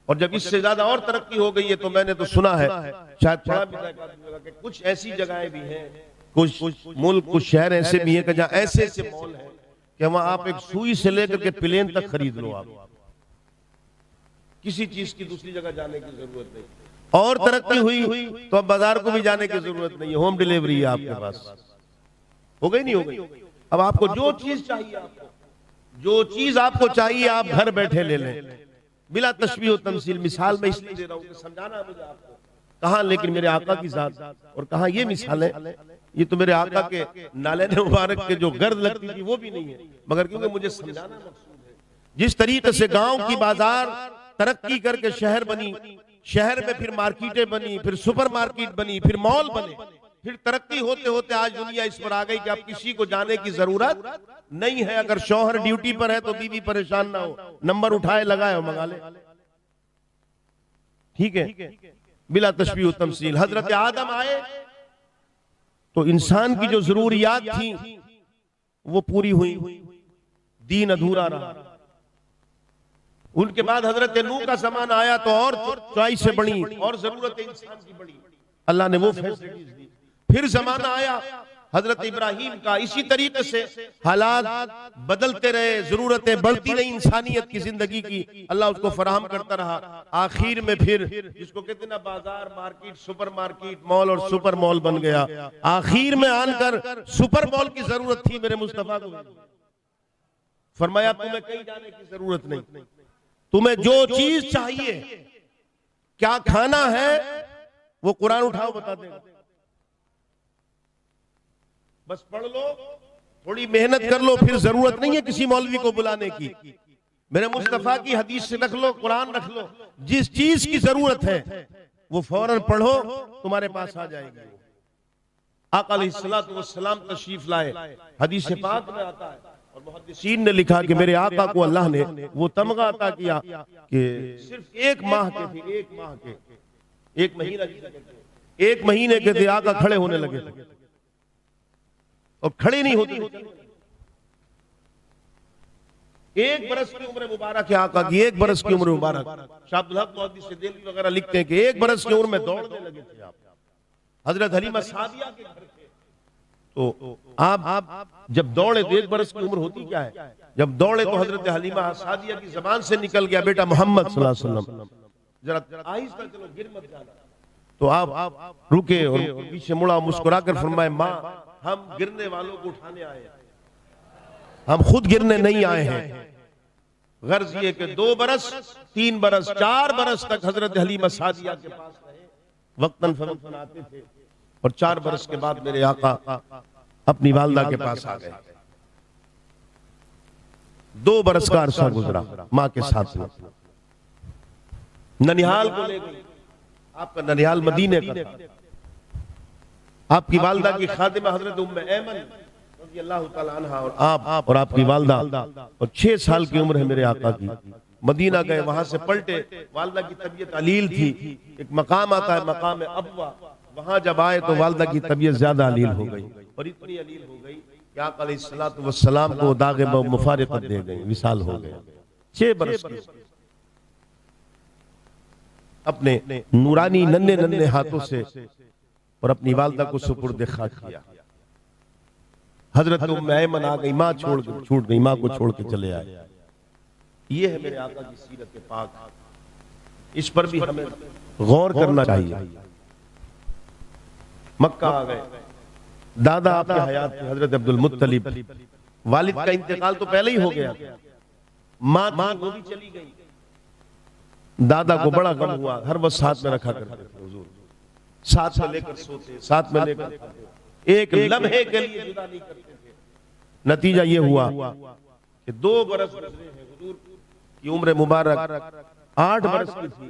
और जब इससे ज्यादा और तरक्की हो गई है तो मैंने तो सुना है, शायद पढ़ा भी था कि कुछ ऐसी जगहें भी हैं, कुछ मुल्क, कुछ शहर ऐसे भी हैं कि जहाँ ऐसे ऐसे मॉल हैं कि वहां आप एक सुई से लेकर के प्लेन तक खरीद लो, आप किसी चीज की दूसरी जगह जाने की जरूरत नहीं। और तरक्की हुई तो अब बाजार को भी जाने की जरूरत नहीं है, होम डिलीवरी है आपके पास। हो गई नहीं हो गई? अब आपको जो चीज चाहिए, जो चीज आपको चाहिए आप घर बैठे ले लें, बिला तशबीह और तमसील। मिसाल में इसलिए दे रहा हूं, समझाना मुझे आपको। कहां लेकिन मेरे आका की जात, और कहां ये मिसालें, ये तो मेरे आका के नाले मुबारक के जो गर्द लगती थी वो भी नहीं है, मगर क्योंकि मुझे समझाना मकसूद है। जिस तरीके से गांव की बाजार तरक्की करके शहर बनी, शहर में फिर मार्केटें बनी, फिर सुपर मार्केट बनी, फिर मॉल बने, फिर तरक्की होते होते आज दुनिया इस पर आ गई कि अब किसी को जाने की जरूरत नहीं है। अगर शौहर ड्यूटी पर है तो बीवी परेशान ना हो, नंबर उठाए लगाए और मंगा ले, ठीक है, बिला तशबीह तमसील। हजरत आदम आए तो इंसान की जो जरूरियात थी वो पूरी हुई, दीन अधूरा रहा। उनके बाद हजरत नूह का जमाना आया तो और चॉइस से बढ़ी और जरूरतें इंसान की बढ़ी, अल्लाह ने वो फैसिलिटीज दी। फिर जमाना आया हजरत इब्राहिम का, इसी तरीके से हालात बदलते रहे, जरूरतें बढ़ती रही इंसानियत की जिंदगी की, अल्लाह उसको फराहम करता रहा। आखिर में फिर जिसको कहते ना बाजार, मार्केट, सुपर मार्केट, मॉल और सुपर मॉल बन गया। आखिर में आकर सुपर मॉल की जरूरत थी मेरे मुस्तफा को, फरमाया तुम्हें कहीं जाने की जरूरत नहीं, तुम्हें जो चीज चाहिए, क्या खाना है वो कुरान उठाओ बता देगा, बस पढ़ लो, थोड़ी मेहनत कर लो, फिर जरूरत नहीं है किसी मौलवी को बुलाने की। मेरे मुस्तफा की हदीस से रख लो, कुरान रख लो, जिस चीज की जरूरत है वो फौरन पढ़ो, तुम्हारे पास आ जाएगी। आका अलैहिस्सलातु वस्सलाम तशरीफ लाए, हदीस पाक में आता है और मुहद्दिसीन ने लिखा कि मेरे आका को अल्लाह ने वो तमगा अता किया कि सिर्फ एक माह के थे, एक महीना, एक महीने के थे, आका खड़े होने लगे और खड़े नहीं होते। एक बरस की उम्र मुबारक है आका की, एक बरस की उम्र मुबारक। शाह अब्दुल हक मुहद्दिस देलवी वगैरह लिखते हैं कि एक बरस की उम्र में दौड़ने लगे थे आप। हजरत हलीमा सादिया के घर थे, तो आप जब दौड़े तो एक बरस की उम्र होती क्या है, जब दौड़े तो हजरत हलीमा सादिया की जबान से निकल गया, बेटा मोहम्मद सल्लल्लाहु अलैहि वसल्लम जरा आहिस्ता चलो, गिर मत जाना। तो आप रुके और पीछे मुड़ा, मुस्कुरा कर फरमाए, माँ हम गिरने वालों को उठाने आए हैं, हम खुद गिरने नहीं आए हैं। गर्ज ये कि 2 बरस, 3 बरस, 4 बरस तक हजरत हलीमा सादिया के पास रहे, वक्तन फवक्तन आते थे, और 4 बरस के बाद मेरे आका अपनी वालदा के पास आ गए। 2 बरस का अरसा गुजरा माँ के साथ में, ननिहाल को ले गई। आपका ननिहाल मदीने का था। आपकी वालदा की खादिमा हजरत उम्मे ऐमन रज़ी अल्लाह तआला अन्हा और आप और आपकी वालदा, और 6 साल की उम्र है मेरे आका की। मदीना गए, वहां से पलटे, वालदा की तबीयत अलील थी। एक मकाम आता है मकाम अबवा, वहां जब आए तो वालदा की तबीयत ज्यादा अलील हो गई, और इतनी अलील हो गई कि आका अलैहिस्सलातु वस्सलाम को दागे मुफारिकत दे गई, विसाल हो गए। 6 बरस की अपने नूरानी नन्हे नन्हे हाथों से और अपनी वालदा को सुपुर्द खाक किया। हजरत उम्मे ऐमन आ गई, माँ छूट गई, माँ को छोड़ के चले आए। ये है मेरे आका की सीरत पाक, इस पर भी हमें गौर करना चाहिए। मक्का आ गए, दादा आपके हयात थे हजरत अब्दुल मुत्तलिब, वालिद का इंतकाल तो पहले ही हो गया, माँ वो भी चली गई। दादा को बड़ा गम हुआ, हर वक्त साथ में रखा करते थे हुजूर, साथ में लेकर सोते, साथ में लेकर एक लम्हे के लिए जुदा नहीं करते थे। नतीजा ये हुआ कि 2 बरस गुजरे हैं, हुजूर की उम्र मुबारक 8 बरस की थी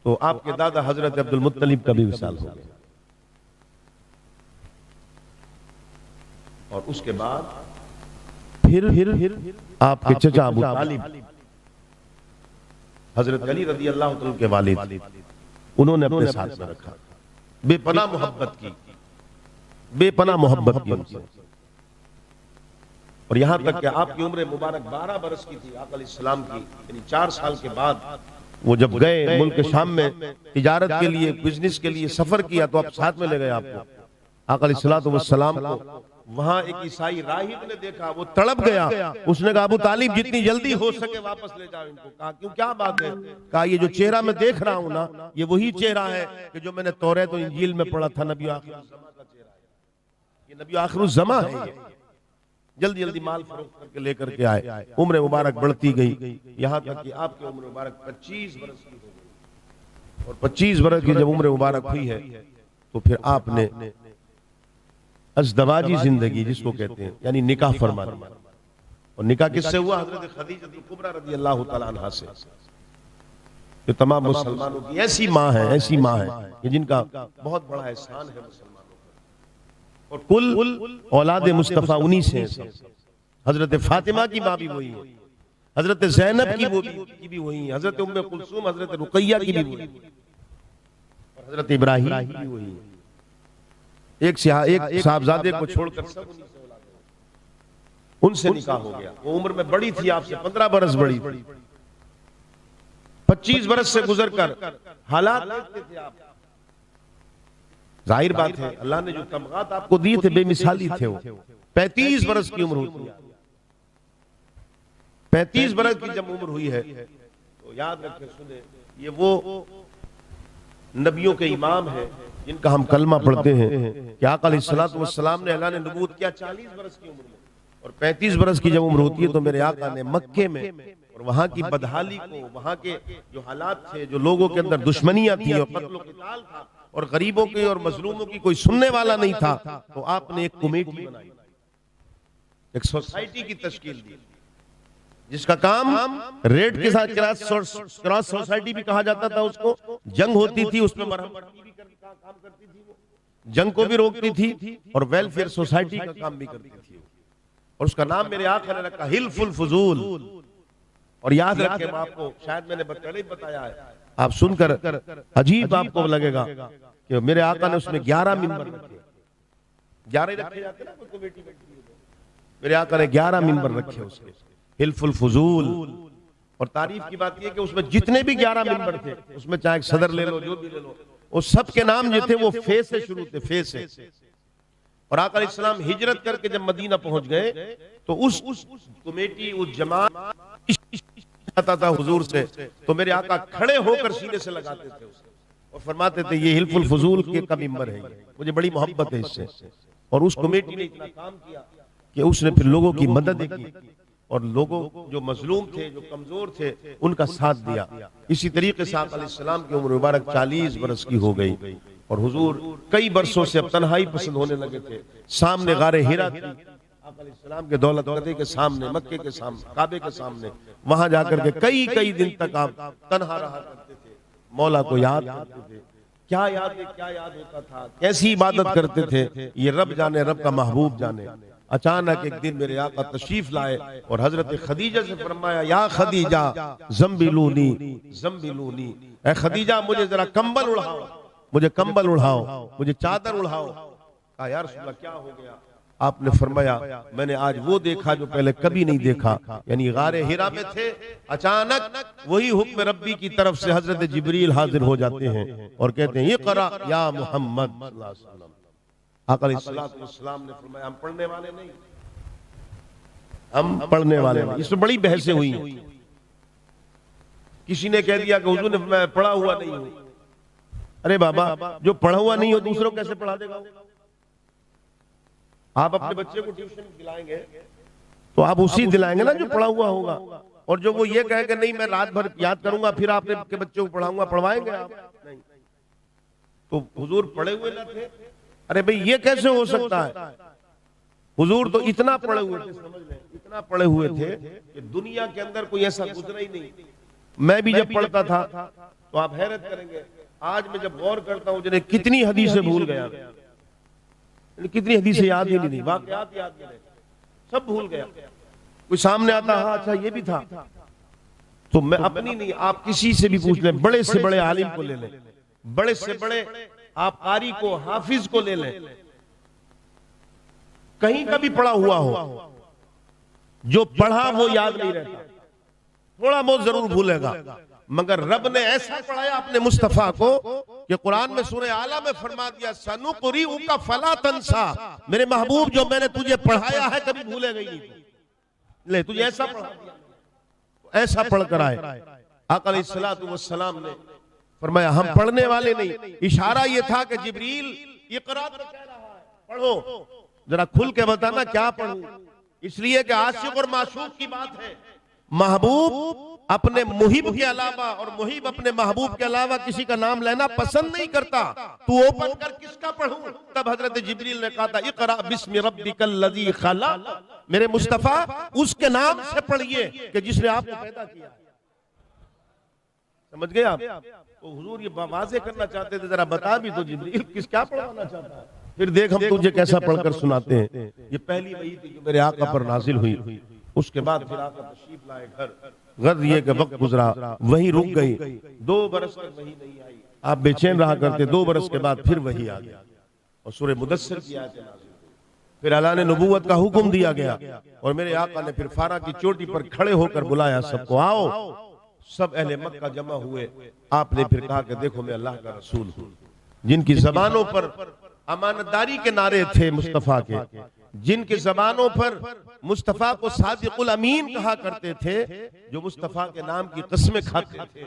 तो आपके दादा हजरत अब्दुल मुत्तलिब का भी विसाल हो गया। और उसके बाद फिर आपके चचा अबू तालिब हजरत अली रज़ी अल्लाह तआला के वालिद, उन्होंने अपने साथ में रखा, बेपनाह मोहब्बत की, बेपनाह मोहब्बत की उनसे। और यहां तक कि आपकी उम्र मुबारक 12 बरस की थी आका अलैहिस्सलाम की, यानी 4 साल के बाद वो जब गए मुल्क शाम में तिजारत के लिए, बिजनेस के लिए सफर किया तो आप साथ में ले गए आपको। आका अलैहिस्सलाम को वहां एक ईसाई राहिब ने देखा, वो तड़प गया, उसने कहा अबू तालिब जितनी जल्दी हो सके वापस ले जाओ इनको। कहा क्यों, क्या बात है? कहा ये जो चेहरा मैं देख रहा हूं ना, ये वही चेहरा है कि जो मैंने तौरात और इंजील में पढ़ा था, नबी आखिर ज़मा का चेहरा है, ये नबी आखिर ज़मा है। ये जल्दी जल्दी माल फरोख्त करके लेकर के आए। उम्र मुबारक बढ़ती गई, यहां तक कि आपकी उम्र मुबारक 25 बरस की हो गई। और 25 बरस की जब उम्र मुबारक हुई है तो फिर आपने अज़दवाजी जिंदगी जिसको कहते हैं, यानी निकाह फरमा दिया। और निकाह किससे हुआ? हजरत खदीजतुल कुबरा रज़ी अल्लाह तआला अन्हा से, जो तमाम मुसलमानों की ऐसी माँ है, ऐसी माँ है कि जिनका बहुत बड़ा एहसान है मुसलमानों पर। और कुल औलाद मुस्तफा उन्हीं से है। हजरत फातिमा की माँ भी वही है, हजरत ज़ैनब की भी वही है, हजरत उम्मे कुलसूम, हजरत रुकैया की भी वही, और हजरत इब्राहिम की भी वही है। एक साहबजादे को छोड़कर सब उन्हीं से औलाद है। उनसे निकाह हो गया। वो उम्र में बड़ी थी आपसे, 15 बरस बड़ी थी। 25 बरस से गुजरकर हालात देखते थे आप। जाहिर बात है अल्लाह ने जो तमगात आपको दिए थे बेमिसाली थे। वो 35 बरस की उम्र होती है। 35 बरस की जब उम्र हुई है तो याद रखें, सुने, ये वो नबियों के इमाम है जिनका हम कलमा पढ़ते हैं कि आका अलैहिस्सलातु वस्सलाम ने, अल्लाह ने नबूवत किया 40 बरस की उम्र में। और 35 बरस की जब उम्र होती है तो मेरे आका ने मक्के में और वहां की बदहाली को, वहां के जो हालात थे, जो लोगों के अंदर दुश्मनियां थी और कत्ल क़िताल था और गरीबों की और मजलूमों की कोई सुनने वाला नहीं था, तो आपने एक कमेटी बनाई, एक सोसाइटी की तश्कील दी जिसका काम रेड के साथ क्रॉस सोसाइटी भी कहा जाता था उसको। जंग होती थी उसमें मरहम पट्टी भी काम करती थी, वो जंग को भी रोकती थी और वेलफेयर सोसाइटी का काम भी करती थी। और उसका नाम मेरे आका ने रखा हिल्फुल फुजूल। और याद रखें, आपको शायद मैंने पहले ही बताया है, आप सुनकर अजीब आपको लगेगा कि मेरे आका ने उसमें 11 मिंबर रखे। 11 रखे जाते ना कोई कमेटी बैठती है, मेरे आका ने 11 मिंबर रखे उसके, हिल्फुल फुजूल। और तारीफ की बात यह कि उसमें जितने भी 11 मिंबर थे, उसमें चाहे सदर ले लो, जो भी ले लो, उस सब के नाम जो थे वो फे से शुरू थे, फे से। और आका अलैहिस्सलाम हिजरत करके जब मदीना पहुंच गए तो उस कमेटी, उस जमात आता था हुजूर से, तो मेरे आका खड़े होकर सीने से लगाते थे उसे और फरमाते थे ये हिल्फुल फुजूल के का मिंबर है, मुझे बड़ी मोहब्बत है इससे। और उस कमेटी ने इतना काम किया कि उसने फिर लोगों की मदद की और लोगों जो मजलूम थे, जो कमजोर थे, उनका साथ दिया। इसी तरीके से आका अलैहिस्सलाम की उम्र मुबारक 40 बरस की हो गई और हुजूर कई बरसों से अब तन्हाई पसंद होने लगे थे। सामने गारे हिरा थी, आका अलैहिस्सलाम के दौलत गदे के सामने, मक्के के सामने, काबे के सामने, वहां जाकर के कई दिन तक आप तन्हा रहा करते थे, मौला को याद करते थे। क्या याद होता था, कैसी इबादत करते थे, ये रब जाने, रब का महबूब जाने। अचानक एक दिन मेरे आका तशरीफ लाए और हजरत खदीजा से फरमाया, या खदीजा ज़म्बिलूनी ज़म्बिलूनी, ऐ खदीजा मुझे जरा कंबल उड़ाओ, मुझे कंबल उड़ाओ, मुझे चादर उड़ाओ। कहा या रसूल अल्लाह क्या हो गया? आपने फरमाया मैंने आज वो देखा जो पहले कभी नहीं देखा। यानी गारे हिरा में थे, अचानक वही हुक्म रब्बी की तरफ से हजरत जिब्रील हाजिर हो जाते हैं और कहते हैं ये करा या मोहम्मद, आका अलैहिस्सलाम ने फरमाया हम पढ़ने वाले नहीं, हम पढ़ने वाले नहीं। इसमें बड़ी बहसें हुई हैं। किसी ने कह दिया कि हुजूर ने मैं पढ़ा हुआ नहीं हूं। अरे बाबा, जो पढ़ा हुआ नहीं हो दूसरों को कैसे पढ़ा देगा? आप अपने बच्चे को ट्यूशन दिलाएंगे तो आप उसी दिलाएंगे ना जो पढ़ा हुआ होगा। और जो वो ये कहे कि नहीं मैं रात भर याद करूंगा फिर आपके बच्चों को पढ़ाऊंगा, पढ़वाएंगे आप? नहीं। तो हुजूर पढ़े हुए ना थे? अरे भाई ये कैसे हो सकता है? हुजूर तो इतना पढ़े हुए थे, समझ लें इतना पढ़े हुए थे कि दुनिया के अंदर कोई ऐसा गुजरा ही नहीं। मैं भी जब पढ़ता था तो आप हैरत करेंगे, आज मैं जब गौर करता हूं जिन्हें कितनी हदीसें भूल गया, कितनी हदीसें याद ही नहीं, वाकयात याद नहीं, सब भूल गया। कोई सामने आता हाँ अच्छा ये भी था, तो मैं अपनी नहीं आप किसी से भी पूछ लें, बड़े से बड़े आलिम को ले लें, बड़े से बड़े आप कारी को हाफिज को ले लें, कहीं का भी पढ़ा हुआ हो, जो पढ़ा वो याद नहीं रहता, थोड़ा बहुत जरूर भूलेगा। मगर रब ने ऐसा पढ़ाया अपने मुस्तफा को कि कुरान में सूरह आला में फरमा दिया सनुक़रिउका फला तंसा, मेरे महबूब जो मैंने तुझे पढ़ाया है कभी भूलेगा ही नहीं। ले तुझे ऐसा पढ़ा दिया, ऐसा पढ़कर आए। आका अलैहिस्सलातु वस्सलाम ने फरमाया हम पढ़ने वाले नहीं। इशारा ये था कि जिब्रील इक़रा तो कह रहा है, पढ़ो, जरा खुल के बताना क्या पढ़ूं। इसलिए कि आशिक और माशूक की बात है, महबूब अपने मुहिब के अलावा और मुहिब अपने महबूब के अलावा किसी का नाम लेना पसंद नहीं करता। तू ओपन कर किसका पढ़ूं? तब हजरत जिब्रील ने कहा था इक़रा बिस्मि रब्बिकल लज़ी खलक़, मेरे मुस्तफा उसके नाम से पढ़िए कि जिसने आपको पैदा किया। समझ गए आप? तो हुजूर ये वाज़े करना चाहते थे, जरा बता भी तो जिब्रील किस क्या पढ़ाना चाहता है, फिर देख हम तुझे कैसा पढ़कर सुनाते हैं। ये पहली वही थी जो मेरे आका पर नाजिल हुई। उसके बाद फिर आका तशरीफ लाए घर, गर्द ये के वक्त गुजरा, वही रुक गई, 2 बरस तक वही नहीं आई। आप बेचैन रहा करते, 2 बरस के बाद फिर वही आ गया और सूरह मुदस्सिर की आयत नाज़िल हुई। फिर ऐलान नबूवत का हुक्म दिया गया और मेरे आका ने फिर फारा की चोटी पर खड़े होकर बुलाया सबको, आओ। सब अहले मक्का जमा हुए। आपने फिर कहा कि देखो मैं अल्लाह का रसूल हूं। जिनकी जबानों पर अमानतदारी के नारे थे मुस्तफा के, जिनकी जबानों पर मुस्तफा को सादिकुल अमीन कहा करते थे, जो मुस्तफा के नाम की कस्में खाते थे,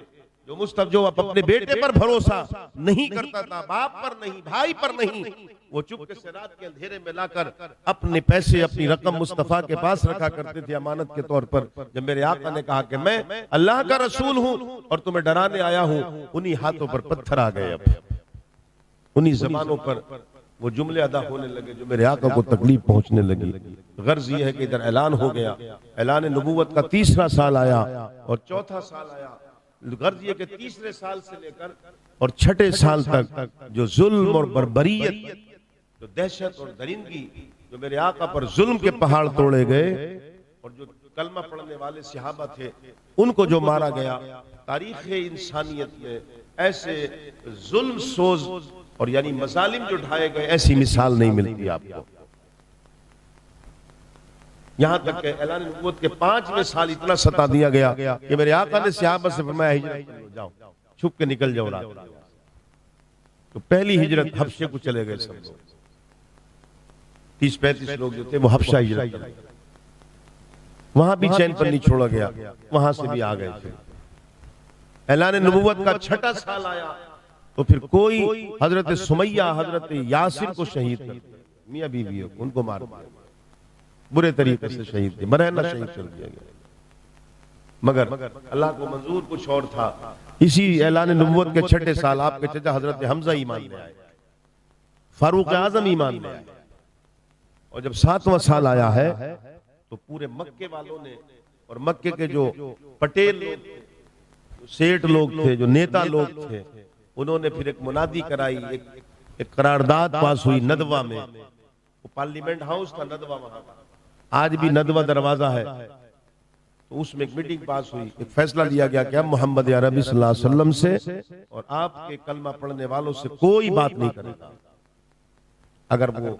जो अपने बेटे पर भरोसा नहीं करता था, बाप पर नहीं, भाई पर नहीं, वो चुपके से रात के अंधेरे में लाकर अपने पैसे अपनी रकम मुस्तफा के पास रखा करते थे अमानत के तौर पर। जब मेरे आका ने कहा कि मैं अल्लाह का रसूल हूं और तुम्हें डराने आया हूं, उन्हीं हाथों पर पत्थर आ गए। अब उन्हीं जबानों पर वो जुमले अदा होने लगे जो मेरे आका को तकलीफ पहुंचने लगी। गर्ज ये है कि इधर ऐलान हो गया, ऐलान नबूवत का 3रा साल आया और 4था साल आया। गर्ज ये कि 3रे साल से लेकर और 6ठे साल तक जो जुल्म और बर्बरियत, जो दहशत और दरिंदगी, जो मेरे आका पर जुल्म के पहाड़ तोड़े गए और जो कलमा पढ़ने वाले सहाबा थे उनको जो मारा गया, तारीख इंसानियत में ऐसे जुल्म सोज और यानी मजालिम जो ढाए गए, ऐसी मिसाल नहीं मिलती आपको। यहां तक कि ऐलान नबूवत के 5वें साल इतना सता दिया गया कि मेरे आका ने सहाबा से फरमाया हिजरत करो, जाओ छुप के निकल जाओ रात। तो पहली हिजरत हबशे को चले गए सब लोग, 30-35 लोग जो थे वो हबशा हिजरत कर गए। वहां भी चैन पर नहीं छोड़ा गया, वहां से भी आ गए थे। ऐलान नबूवत का 6ठा साल आया तो फिर कोई हजरत सुमैया, हजरत यासिर को शहीद कर दिया, मियां बीवी उनको मार दिया, बुरे तरीके से शहीद थे, बरहना शहीद कर दिया गया। मगर अल्लाह को मंजूर कुछ और था। इसी ऐलान नबूवत के 6ठे साल आपके चचा हजरत हमजा ईमान ले आए, फारूक आजम ईमान ले आए, और जब 7वां साल आया है तो पूरे मक्के वालों ने और मक्के के जो पटेल लोग, सेठ लोग थे, जो नेता लोग थे, उन्होंने फिर एक मुनादी कराई, एक करारदाद पास हुई नदवा में। वो पार्लियामेंट हाउस था नदवा, वहां आज भी नदवा दरवाजा है। तो उसमें एक मीटिंग पास हुई, एक फैसला लिया गया कि अब मोहम्मद अरबी सल्लल्लाहु अलैहि वसल्लम से और आपके कलमा पढ़ने वालों से कोई बात नहीं करेगा। अगर वो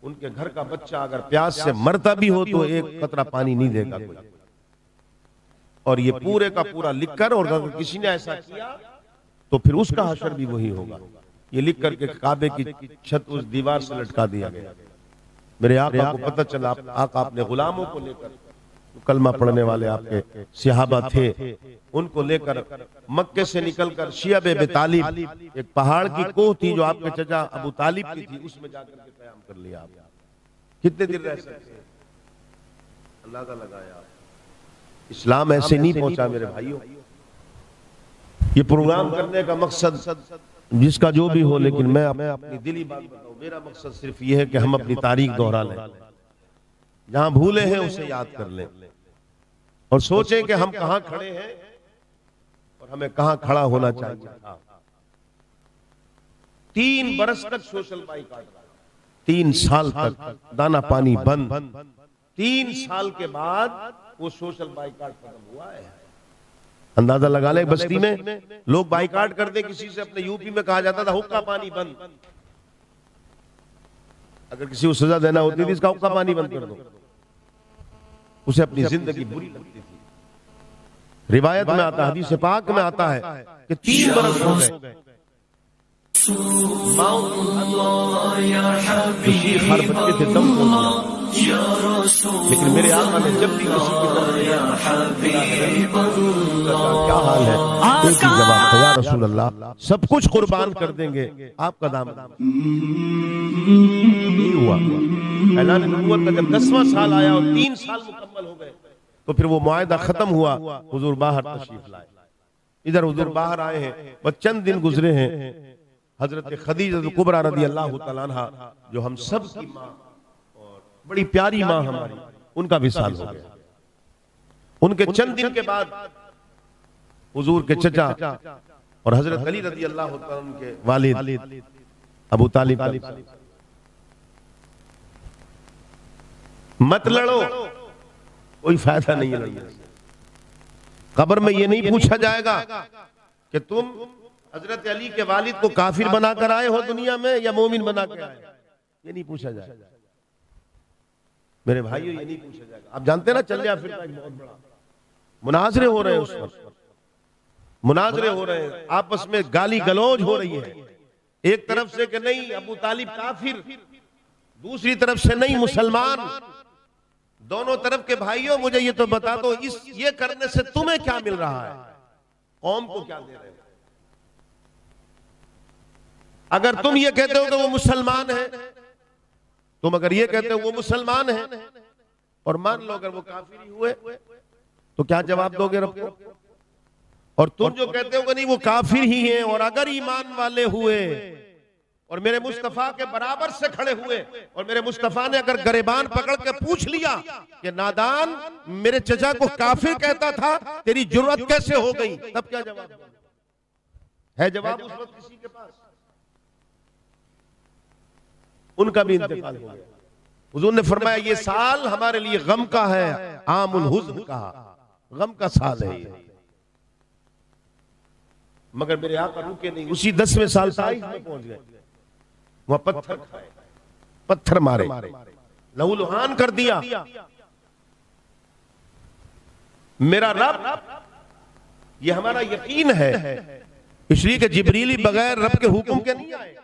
उनके घर का बच्चा अगर प्यास से मरता भी हो तो एक कतरा पानी नहीं देगा कोई। और ये पूरे का पूरा लिखकर, और अगर किसी ने ऐसा किया तो फिर उसका हशर भी वही होगा। ये लिख करके काबे की छत उस दीवार से लटका दिया गया। मेरे आका को पता चला, आका अपने गुलामों को लेकर, कलमा पढ़ने वाले आपके सहाबा थे, उनको लेकर मक्के से निकलकर शियब अबी तालिब, एक पहाड़ की कोह थी जो आपके चचा अबू तालिब की थी, उसमें जाकर के क़याम कर लिया। आप कितने दिन रह सकते हैं, अंदाजा लगाया। इस्लाम ऐसे नहीं पहुंचा मेरे भाइयों। ये प्रोग्राम करने का मकसद जिसका जो भी हो, लेकिन मैं अपनी दिली बात बताऊं, मेरा मकसद सिर्फ ये है कि हम अपनी तारीख दोहरा लें, जहां भूले हैं उसे याद कर लें और सोचें कि हम कहां खड़े हैं और हमें कहां खड़ा होना चाहिए था। 3 बरस तक सोशल बाइकाट, 3 साल तक दाना पानी बंद, 3 साल के बाद वो सोशल बाइकाट खत्म हुआ है। अंदाजा लगा ले, बस्ती में लोग बाइकाट करते, किसी से अपने यूपी में कहा जाता था हुक्का पानी बंद। अगर किसी को सजा देना होती थी, इसका हुक्का पानी बंद कर दो, उसे अपनी जिंदगी बुरी लगती थी। रिवायत में आता है, हदीस पाक में आता है कि 3 बरस हो गए, हर बच्चे से दम हो गया, लेकिन मेरे आका ने जब भी किसी की क्या हाल है, एक ही जवाब था, या रसूल अल्लाह सब कुछ कुर्बान कर देंगे, आपका दाम नहीं हुआ। ऐलान नबूवत का जब 10वां साल आया और 3 साल मुकम्मल हो गए, तो फिर वो मुआहदा खत्म हुआ, हुजूर बाहर तशरीफ लाए। इधर हुजूर बाहर आए हैं, बस चंद दिन गुजरे हैं, हजरत खदीजा कुबरा रज़ी अल्लाह तआला अन्हा, जो हम सब की माँ और बड़ी प्यारी माँ हमारी, उनका विसाल हो गया। उनके चंद दिन के बाद हुजूर के चचा और हजरत अली रज़ी अल्लाह तआला उनके वालिद अबू तालिब, मत लड़ो, कोई फायदा नहीं है लड़ने से। कब्र में ये नहीं पूछा जाएगा कि तुम हजरत अली के वालिद को काफिर बनाकर आए हो दुनिया में या मोमिन बनाकर आए, ये नहीं पूछा जाएगा मेरे भाइयों, ये नहीं पूछा जाएगा। आप जानते ना, चल फिर एक बहुत बड़ा मुनाजरे हो रहे हैं, उस वक्त मुनाजरे हो रहे हैं, आपस में गाली गलौज हो रही है, एक तरफ से कि नहीं अबू तालिब काफिर, दूसरी तरफ से नहीं मुसलमान। दोनों तरफ के भाइयों मुझे ये तो बता दो, इस ये करने से तुम्हें क्या मिल रहा है, कौम को क्या दे रहे हो? अगर तुम ये कहते हो कि वो मुसलमान है, तुम अगर ये कहते हो वो मुसलमान है और मान लो अगर वो काफिर ही हुए, तो क्या जवाब दोगे रब को? और तुम जो कहते हो कि नहीं वो काफिर ही हैं और अगर ईमान वाले हुए और मेरे मुस्तफा के बराबर से खड़े हुए और मेरे मुस्तफा ने अगर गरेबान पकड़ के पूछ लिया कि नादान मेरे चचा को काफिर कहता था, तेरी जुर्रत कैसे हो गई, तब क्या जवाब है? जवाब उस वक्त किसी के पास? उनका भी इंतकाल हो गया। हुजूर ने फरमाया ये साल हमारे लिए गम का है, आमुल हुज़्न का, गम का साल है ये। मगर मेरे आका रुके नहीं, उसी 10वें साल ताइफ में पहुंच गए, वहां पत्थर खाए, पत्थर मारे, लहूलुहान कर दिया। मेरा रब, ये हमारा यकीन है, इसलिए कि जिब्रील बगैर रब के हुक्म के नहीं आए।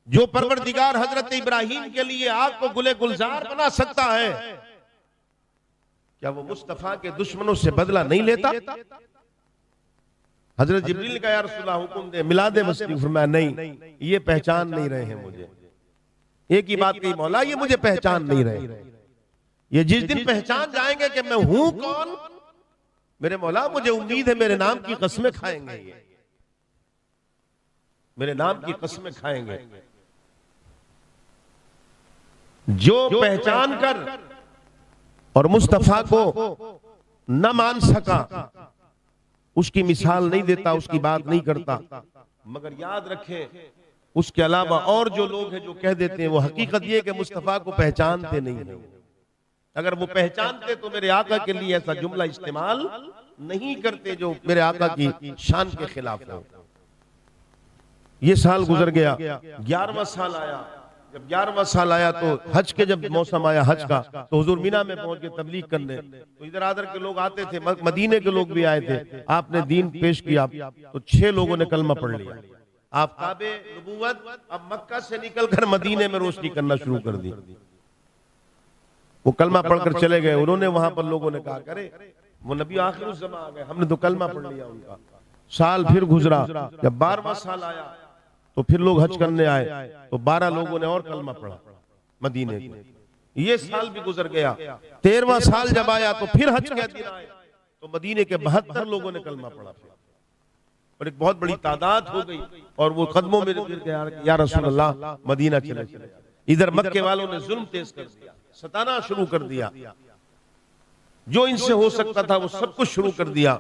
जो परवरदिगार हजरत इब्राहीम के लिए आग को गुले गुलजार बना सकता है, क्या वो मुस्तफा के दुश्मनों से बदला नहीं लेता? हजरत जिब्रील ने कहा या रसूलल्लाह हुक्म दे, मिला दे मस्ती। फरमाया नहीं, ये पहचान नहीं रहे हैं मुझे। एक ही बात कही, मौला ये मुझे पहचान नहीं रहे। ये जिस दिन पहचान जाएंगे कि मैं हूं कौन, मेरे मौला मुझे उम्मीद है मेरे नाम की कसमें खाएंगे, ये मेरे नाम की कसमें खाएंगे। जो पहचान कर और मुस्तफा को न मान सका, उसकी मिसाल नहीं देता, उसकी बात नहीं करता। मगर याद रखें, उसके अलावा और जो लोग हैं जो कह देते हैं, वो हकीकत ये कि मुस्तफा को पहचानते नहीं है। अगर वो पहचानते तो मेरे आका के लिए ऐसा जुमला इस्तेमाल नहीं करते जो मेरे आका की शान के खिलाफ हो। ये साल गुजर गया, 11वां साल आया। जब 11वां साल आया तो हज के जब मौसम आया हज का, तो हुजूर मीना में पहुंच के तबलीग करने, तो इधर आदर के लोग आते थे, मदीने के लोग भी आए थे। आपने दीन पेश किया तो 6 लोगों ने कलमा पढ़ लिया। आफताबे नबूवत अब मक्का से निकलकर मदीने में रोशनी करना शुरू कर दी। वो कलमा पढ़कर चले गए, उन्होंने वहां पर लोगों ने कहा करे वो नबी आखिर ज़मां आ गए, हमने तो कलमा पढ़ लिया उनका। साल फिर गुजरा, जब 12वां साल आया तो फिर लोग हज करने आए तो 12 लोगों ने और कलमा पढ़ा मदीने में। ये साल भी गुजर गया, 13वां साल जब आया तो फिर हज के दिन आए तो मदीने के 72 लोगों ने कलमा पढ़ा और एक बहुत बड़ी तादाद हो गई। और वो कदमों में गिर गया, या रसूल अल्लाह मदीना चले चले। इधर मक्के वालों ने जुल्म तेज कर दिया, सताना शुरू कर दिया, जो इनसे हो सकता था वो सब कुछ शुरू कर दिया।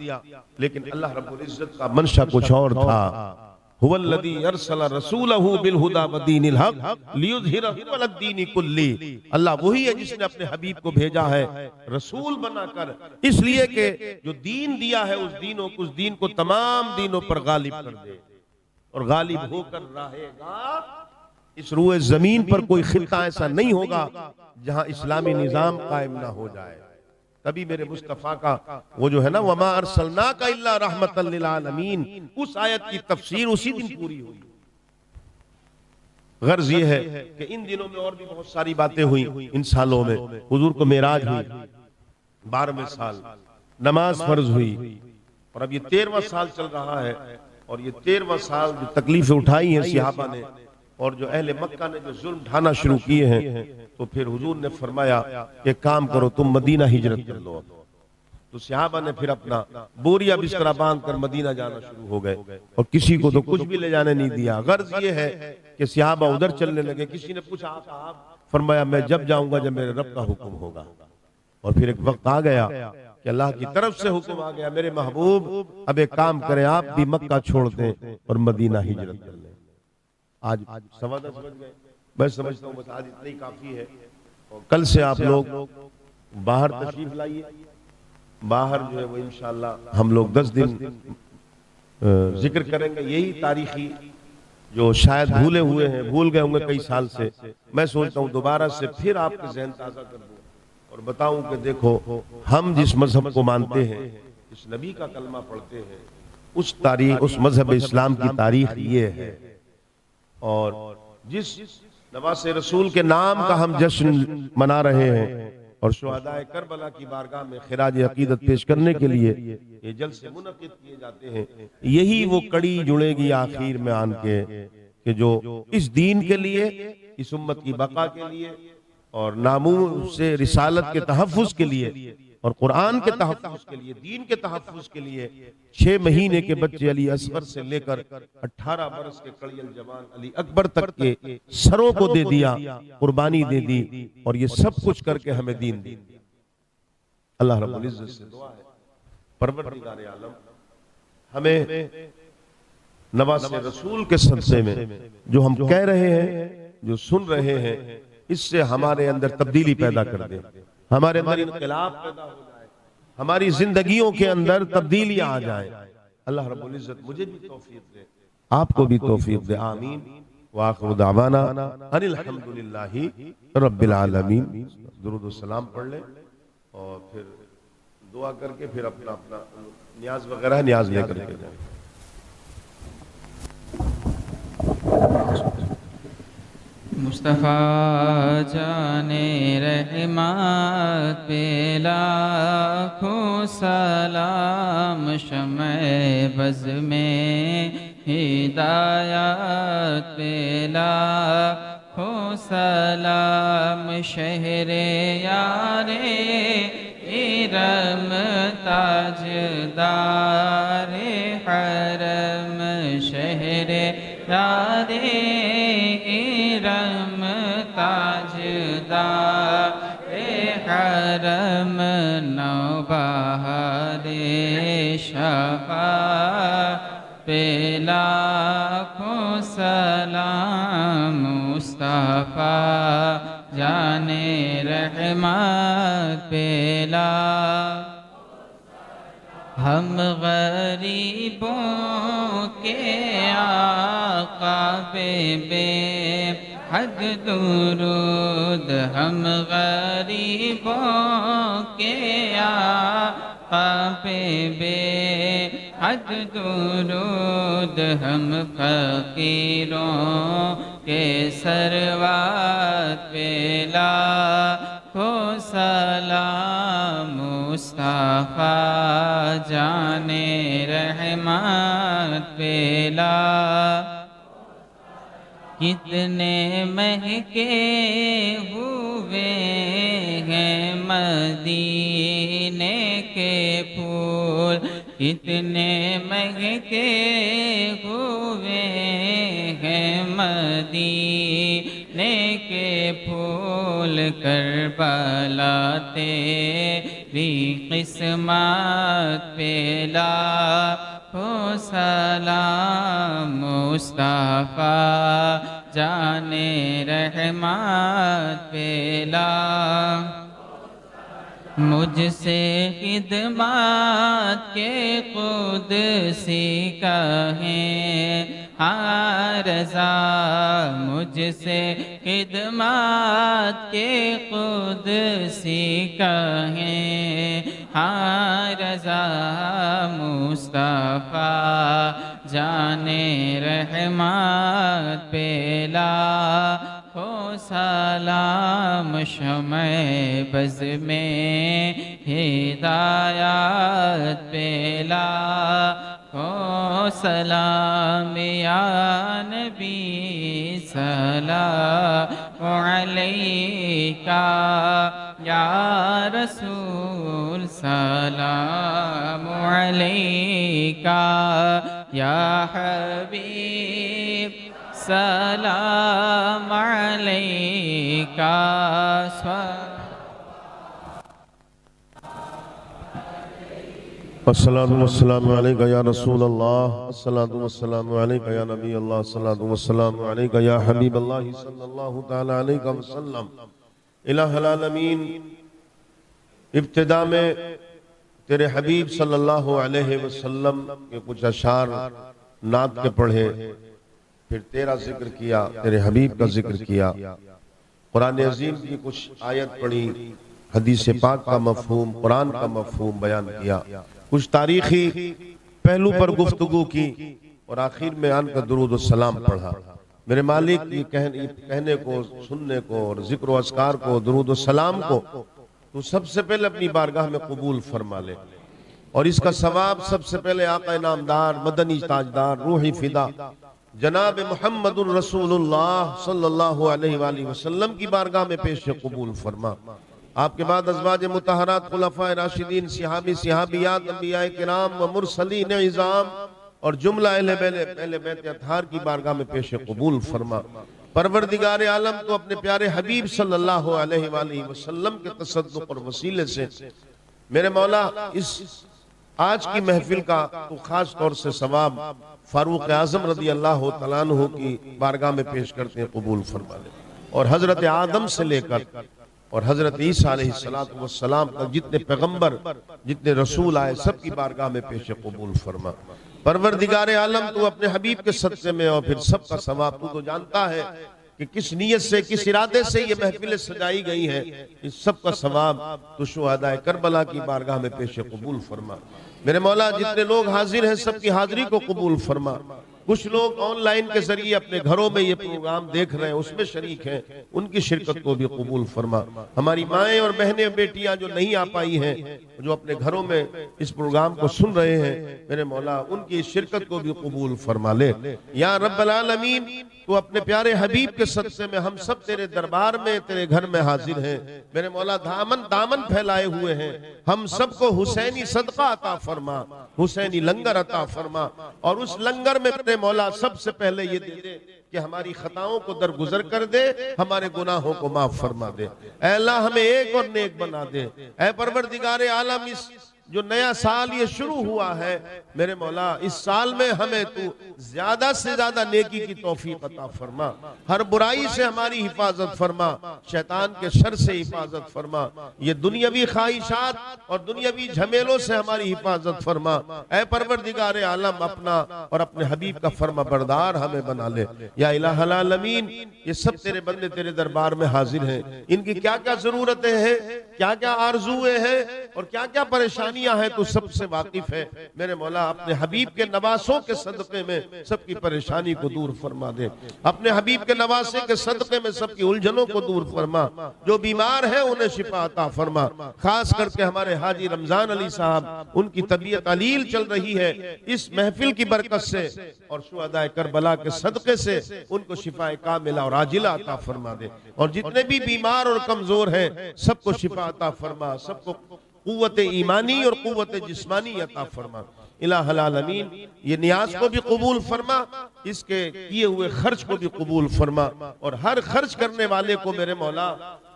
लेकिन अल्लाह रब्बुल इज्जत का मंशा कुछ और था। हुवल्लज़ी अरसला रसूलहू बिल हुदा व दीनिल हक लियुज़हिरहु अलad दीनि कुल्ली। अल्लाह वही है जिसने अपने हबीब को भेजा है रसूल बनाकर, इसलिए कि जो दीन दिया है उस दीन को तमाम दीनों पर गालिब कर दे। और गालिब होकर रहेगा, इस रूए जमीन पर कोई खित्ता ऐसा नहीं होगा जहां इस्लामी निजाम कायम ना हो जाए। तभी मेरे मुस्तफा का वो जो है ना, वमा अरसलनाका इल्ला रहमतल लिल आलमीन, उस आयत की तफसीर उसी दिन पूरी हुई। गर्ज ये है कि इन दिनों में और भी बहुत सारी बातें हुई। इन सालों में हुजूर को मेराज हुई, 12वें साल नमाज फर्ज हुई, और अब ये 13वां साल चल रहा है। और ये 13वां साल जो तकलीफें उठाई हैं सहाबा ने, और जो अहले मक्का ने जो जुल्म ढाना शुरू किए हैं, तो फिर हुजूर ने फरमाया कि काम करो, तुम मदीना हिजरत कर लो। तो सहाबा ने फिर अपना बोरिया बिस्तरा बांध कर मदीना जाना शुरू हो गए, और किसी को तो कुछ भी ले जाने नहीं दिया। गर्ज ये है कि सहाबा उधर चलने लगे। किसी ने पूछा आप, फरमाया मैं जब जाऊंगा जब मेरे रब का हुक्म होगा। और फिर एक वक्त आ गया कि अल्लाह की तरफ से हुक्म आ गया, मेरे महबूब अब एक काम करें, आप भी मक्का छोड़ दें और मदीना हिजरत कर लें। आज 10:15 बज गए, मैं समझता हूँ बस आज इतना ही काफी है। और कल से आप लोग बाहर तशरीफ लाइए। बाहर जो है वो इंशाअल्लाह हम लोग 10 दिन जिक्र करेंगे, यही तारीखी जो शायद भूले हुए हैं, भूल गए होंगे कई साल से। मैं सोचता हूँ दोबारा से फिर आपके ज़हन ताज़ा कर दूँ और बताऊं कि देखो हम जिस मजहब को मानते हैं, इस नबी का कलमा पढ़ते हैं, उस तारीख, उस मजहब इस्लाम की तारीख ये है। और जिस नवासे रसूल के नाम का हम जश्न मना रहे हैं और शुहदाए करबला की बारगाह में खिराज अकीदत पेश करने के लिए ये जलसे मुनक़िद किए जाते हैं, यही वो कड़ी जुड़ेगी आखिर में आन के कि जो इस दीन के लिए, इस उम्मत की बका के लिए और नामूस से रिसालत के तहफ़्फ़ुज़ के लिए और कुरान के तहफ़्फ़ुज़ के लिए, दीन के तहफ़्फ़ुज़ के लिए 6 महीने के बच्चे अली असगर से लेकर 18 बरस के कड़ियल जवान अली अकबर तक के सरों को दे दिया, कुर्बानी दे दी, और ये सब कुछ करके हमें दीन दी। अल्लाह रब्बुल इज्जत से दुआ है, परवरदिगार आलम हमें नवासे रसूल के सदक़े में जो हम कह रहे हैं, जो सुन रहे हैं, इससे हमारे अंदर तब्दीली पैदा कर दे, हमारे अंदर इनकलाब पैदा हो जाए, हमारी जिंदगियों के अंदर तब्दीलियां आ जाए। अल्लाह रब्बुल इज्जत मुझे भी तौफीक दे, आपको भी तौफीक दे। आमीन। व आखिरु दावाना अनिल हम्दुलिल्लाहि रब्बिल आलमीन। दुरूद व सलाम पढ़ लें और फिर दुआ करके फिर अपना अपना न्याज वगैरह न्याज लेकर के जाए। मुस्तफ़ा जाने रहमत पे लाखों सलाम, शम्ए बज़ में हिदायत पे लाखों सलाम, शहरे यारे इरम ताजदारे हरम, शहरे यारे इरम ताजदारे हरम, नौबहारे शफा पे लाखों सलाम, मुस्तफ़ा जाने रहमत पे हम गरीबों के आका पे बेहद दुरूद, हम गरीबों के आका पे बेहद हद दुरूद हम फकीरों के सरवात पे लाखो सलाम मुस्तफा जाने रहमत पे कितने महके हुए हैं मदीने के फूल, कितने महके हुए हैं मदीने के फूल। करबला तेरी किस्मत पे लाखो सलाम मुस्तफा जाने रहमत पे मुझसे खिदमत के कुदसी कहें हाँ रज़ा, मुझसे खिदमत के कुदसी कहें हाँ रज़ा। मुस्तफा जाने रहमत पे लाखो सलाम। शमए बज़ में हिदायत पे लाखो सलाम। या नबी सलाम अलैका, या रसूल सलाम अलैका, या हबीब सलाम अलैका। अस्सलातु वस्सलामु अलैका या रसूल अल्लाह, अस्सलातु वस्सलामु अलैका या नबी अल्लाह, अस्सलातु वस्सलामु अलैका या हबीब अल्लाह सल्लल्लाहु तआला अलैहि वसल्लम। इलाहुल आलमीन, इब्तिदा में तेरे हबीब सल्लल्लाहु अलैहि वसल्लम के कुछ अशार नात के पढ़े, फिर तेरा जिक्र किया, तेरे हबीब का जिक्र किया, कुरान अजीम की कुछ आयत पढ़ी, हदीस पाक का मफहूम, कुरान का मफहूम बयान किया, कुछ तारीखी पहलू पर गुफ्तगू की और आखिर में आन का दुरूद और सलाम पढ़ा। मेरे मालिक ये कहने को, सुनने को और जिक्र और अस्कार को, दुरूद और सलाम को तू सबसे पहले अपनी बारगाह में कबूल फरमा ले और इसका सवाब सबसे पहले आका नामदार, मदनी ताजदार, रूही फिदा जनाब मुहम्मदुर रसूलुल्लाह सल्लल्लाहु अलैहि वसल्लम की बारगाह में पेश कबूल फरमा। आपके बाद अज़वाज मुतहरात, खुलफाए राशिदीन, सिहाबी सिहाबियात, अंबियाए किराम व मुरसलीन इज़ाम और जुमला अहले बैत अतहार की बारगाह में पेश कबूल फरमा। परवरदिगार आलम को अपने प्यारे हबीब सल्लल्लाहु अलैहि वसल्लम के तसद्दुक़ और वसीले से मेरे मौला इस आज की महफिल का तो खास तौर से सवाब फारूक आजम रदी अल्लाह तआला अन्हु की बारगाह में पेश करते हैं, कबूल फरमा ले। और हजरत आदम से लेकर और हजरत ईसा अलैहिस्सलातु वस्सलाम तक जितने पैगंबर, जितने रसूल आए, सब की बारगाह में पेश कबूल फरमा। परवरदिगार आलम तू अपने हबीब के सदक़े में और फिर सब का सवाब तू तो जानता है कि किस नीयत से, किस इरादे से ये महफिलें सजाई गई हैं, इस सब का सवाब तू शुहदाए करबला की बारगाह में पेश कबूल फरमा। मेरे मौला जितने लोग हाजिर हैं सबकी हाजिरी को कबूल फरमा। कुछ लोग ऑनलाइन के जरिए अपने घरों में ये प्रोग्राम देख रहे हैं, उसमें शरीक हैं, उनकी शिरकत को भी कबूल फरमा। हमारी माएँ और बहनें, बेटियां जो नहीं आ पाई हैं, जो अपने घरों में इस प्रोग्राम को सुन रहे हैं, मेरे मौला उनकी शिरकत को भी कबूल फरमा ले। या रब्बल आलमीन, तो अपने प्यारे हबीब के सदक़े में हम सब तेरे दरबार में, तेरे घर में हाजिर हैं। मेरे मौला दामन फैलाए हुए हैं, हम सबको हुसैनी सदका अता फरमा, हुसैनी लंगर अता फरमा। और उस लंगर में मेरे मौला सबसे पहले ये दे दे कि हमारी खताओं को दरगुजर कर दे, हमारे गुनाहों को माफ फरमा दे। ऐ अल्लाह हमें एक और नेक बना दे। ऐ परवरदिगारे आलम, इस जो नया साल ये शुरू हुआ है, मेरे मौला इस साल में हमें तू ज्यादा से ज्यादा नेकी की तौफीक अता फरमा। हर बुराई से हमारी हिफाजत फरमा, शैतान के शर से हिफाजत फरमा, ये दुनियावी ख्वाहिशात और दुनियावी झमेलों से हमारी हिफाजत फरमा। ऐ परवरदिगार आलम, अपना और अपने हबीब का फर्मा बरदार हमें बना ले। या इलाहुल आलमीन, ये सब तेरे बंदे तेरे दरबार में हाजिर हैं, इनकी क्या क्या जरूरतें हैं, क्या क्या आरज़ूएं हैं और क्या क्या परेशानियां हैं, तो सबसे वाकिफ है। मेरे मौला अपने हबीब के नवासों के सदक़े में सबकी परेशानी को दूर फरमा दे, अपने हबीब के नवासे के सदक़े में सबकी उलझनों को दूर फरमा, जो बीमार है उन्हें शिफा अता फरमा। खास करके हमारे हाजी रमजान अली साहब, उनकी तबीयत अलील चल रही है, इस महफिल की बरकत से और शुहदाए करबला के सदक़े से उनको शिफा कामिला और आजिला अता फरमा दे। और जितने भी बीमार और कमजोर हैं सबको शिफा अता फरमा, सबको कुव्वत ईमानी और कुव्वत जिस्मानी अता फरमा। इलाहुल आलमीन ये नियाज को भी कबूल फरमा, इसके किए हुए खर्च को भी कबूल फरमा, और हर खर्च करने वाले को मेरे मौला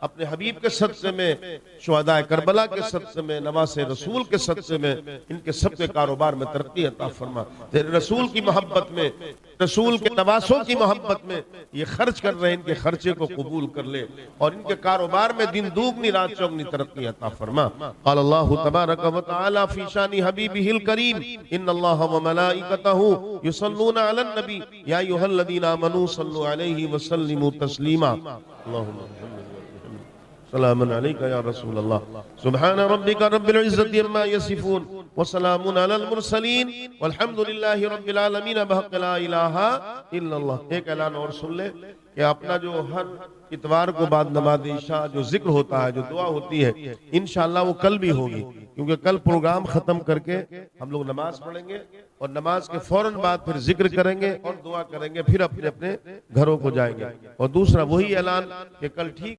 अपने हबीब के सदक़े में, शुहदाए करबला के सदक़े में, नवासे रसूल के सदक़े में, इनके सबके कारोबार में तरक्की अता फरमा। तेरे रसूल की मोहब्बत में, रसूल के नवासों की मोहब्बत में ये खर्च कर रहे हैं, इनके खर्चे को कबूल कर ले और इनके कारोबार में दिन दुगनी रात चौगनी तरक्की अता फरमा। क़ाल अल्लाहु तबारक व तआला फी शानी हबीबिहिल करीम इन्नल्लाह व मलाइकतहु युसल्लूना अलन नबी या अय्युहल्लज़ीना आमनू सल्लु अलैहि व सल्लिमू तस्लीमा। अल्लाहुम्मा सलामुन अलैका या रसूल अल्लाह। सुब्हान रब्बिका रब्बिल इज्जति अम्मा यसिफून व सलामुन अलल मुरसलीन वल्हम्दुलिल्लाहि रब्बिल आलमीन बहक़ ला इलाहा इल्लल्लाह। एक ऐलान और सुन ले कि अपना जो हर इतवार को बाद नमाज इशा जो जिक्र होता है, जो दुआ होती है, इंशाअल्लाह वो कल भी होगी, क्योंकि कल प्रोग्राम खत्म करके हम लोग नमाज पढ़ेंगे और नमाज के फौरन बाद फिर जिक्र करेंगे और दुआ करेंगे, फिर अपने अपने घरों को जाएंगे। और दूसरा वही ऐलान कि कल ठीक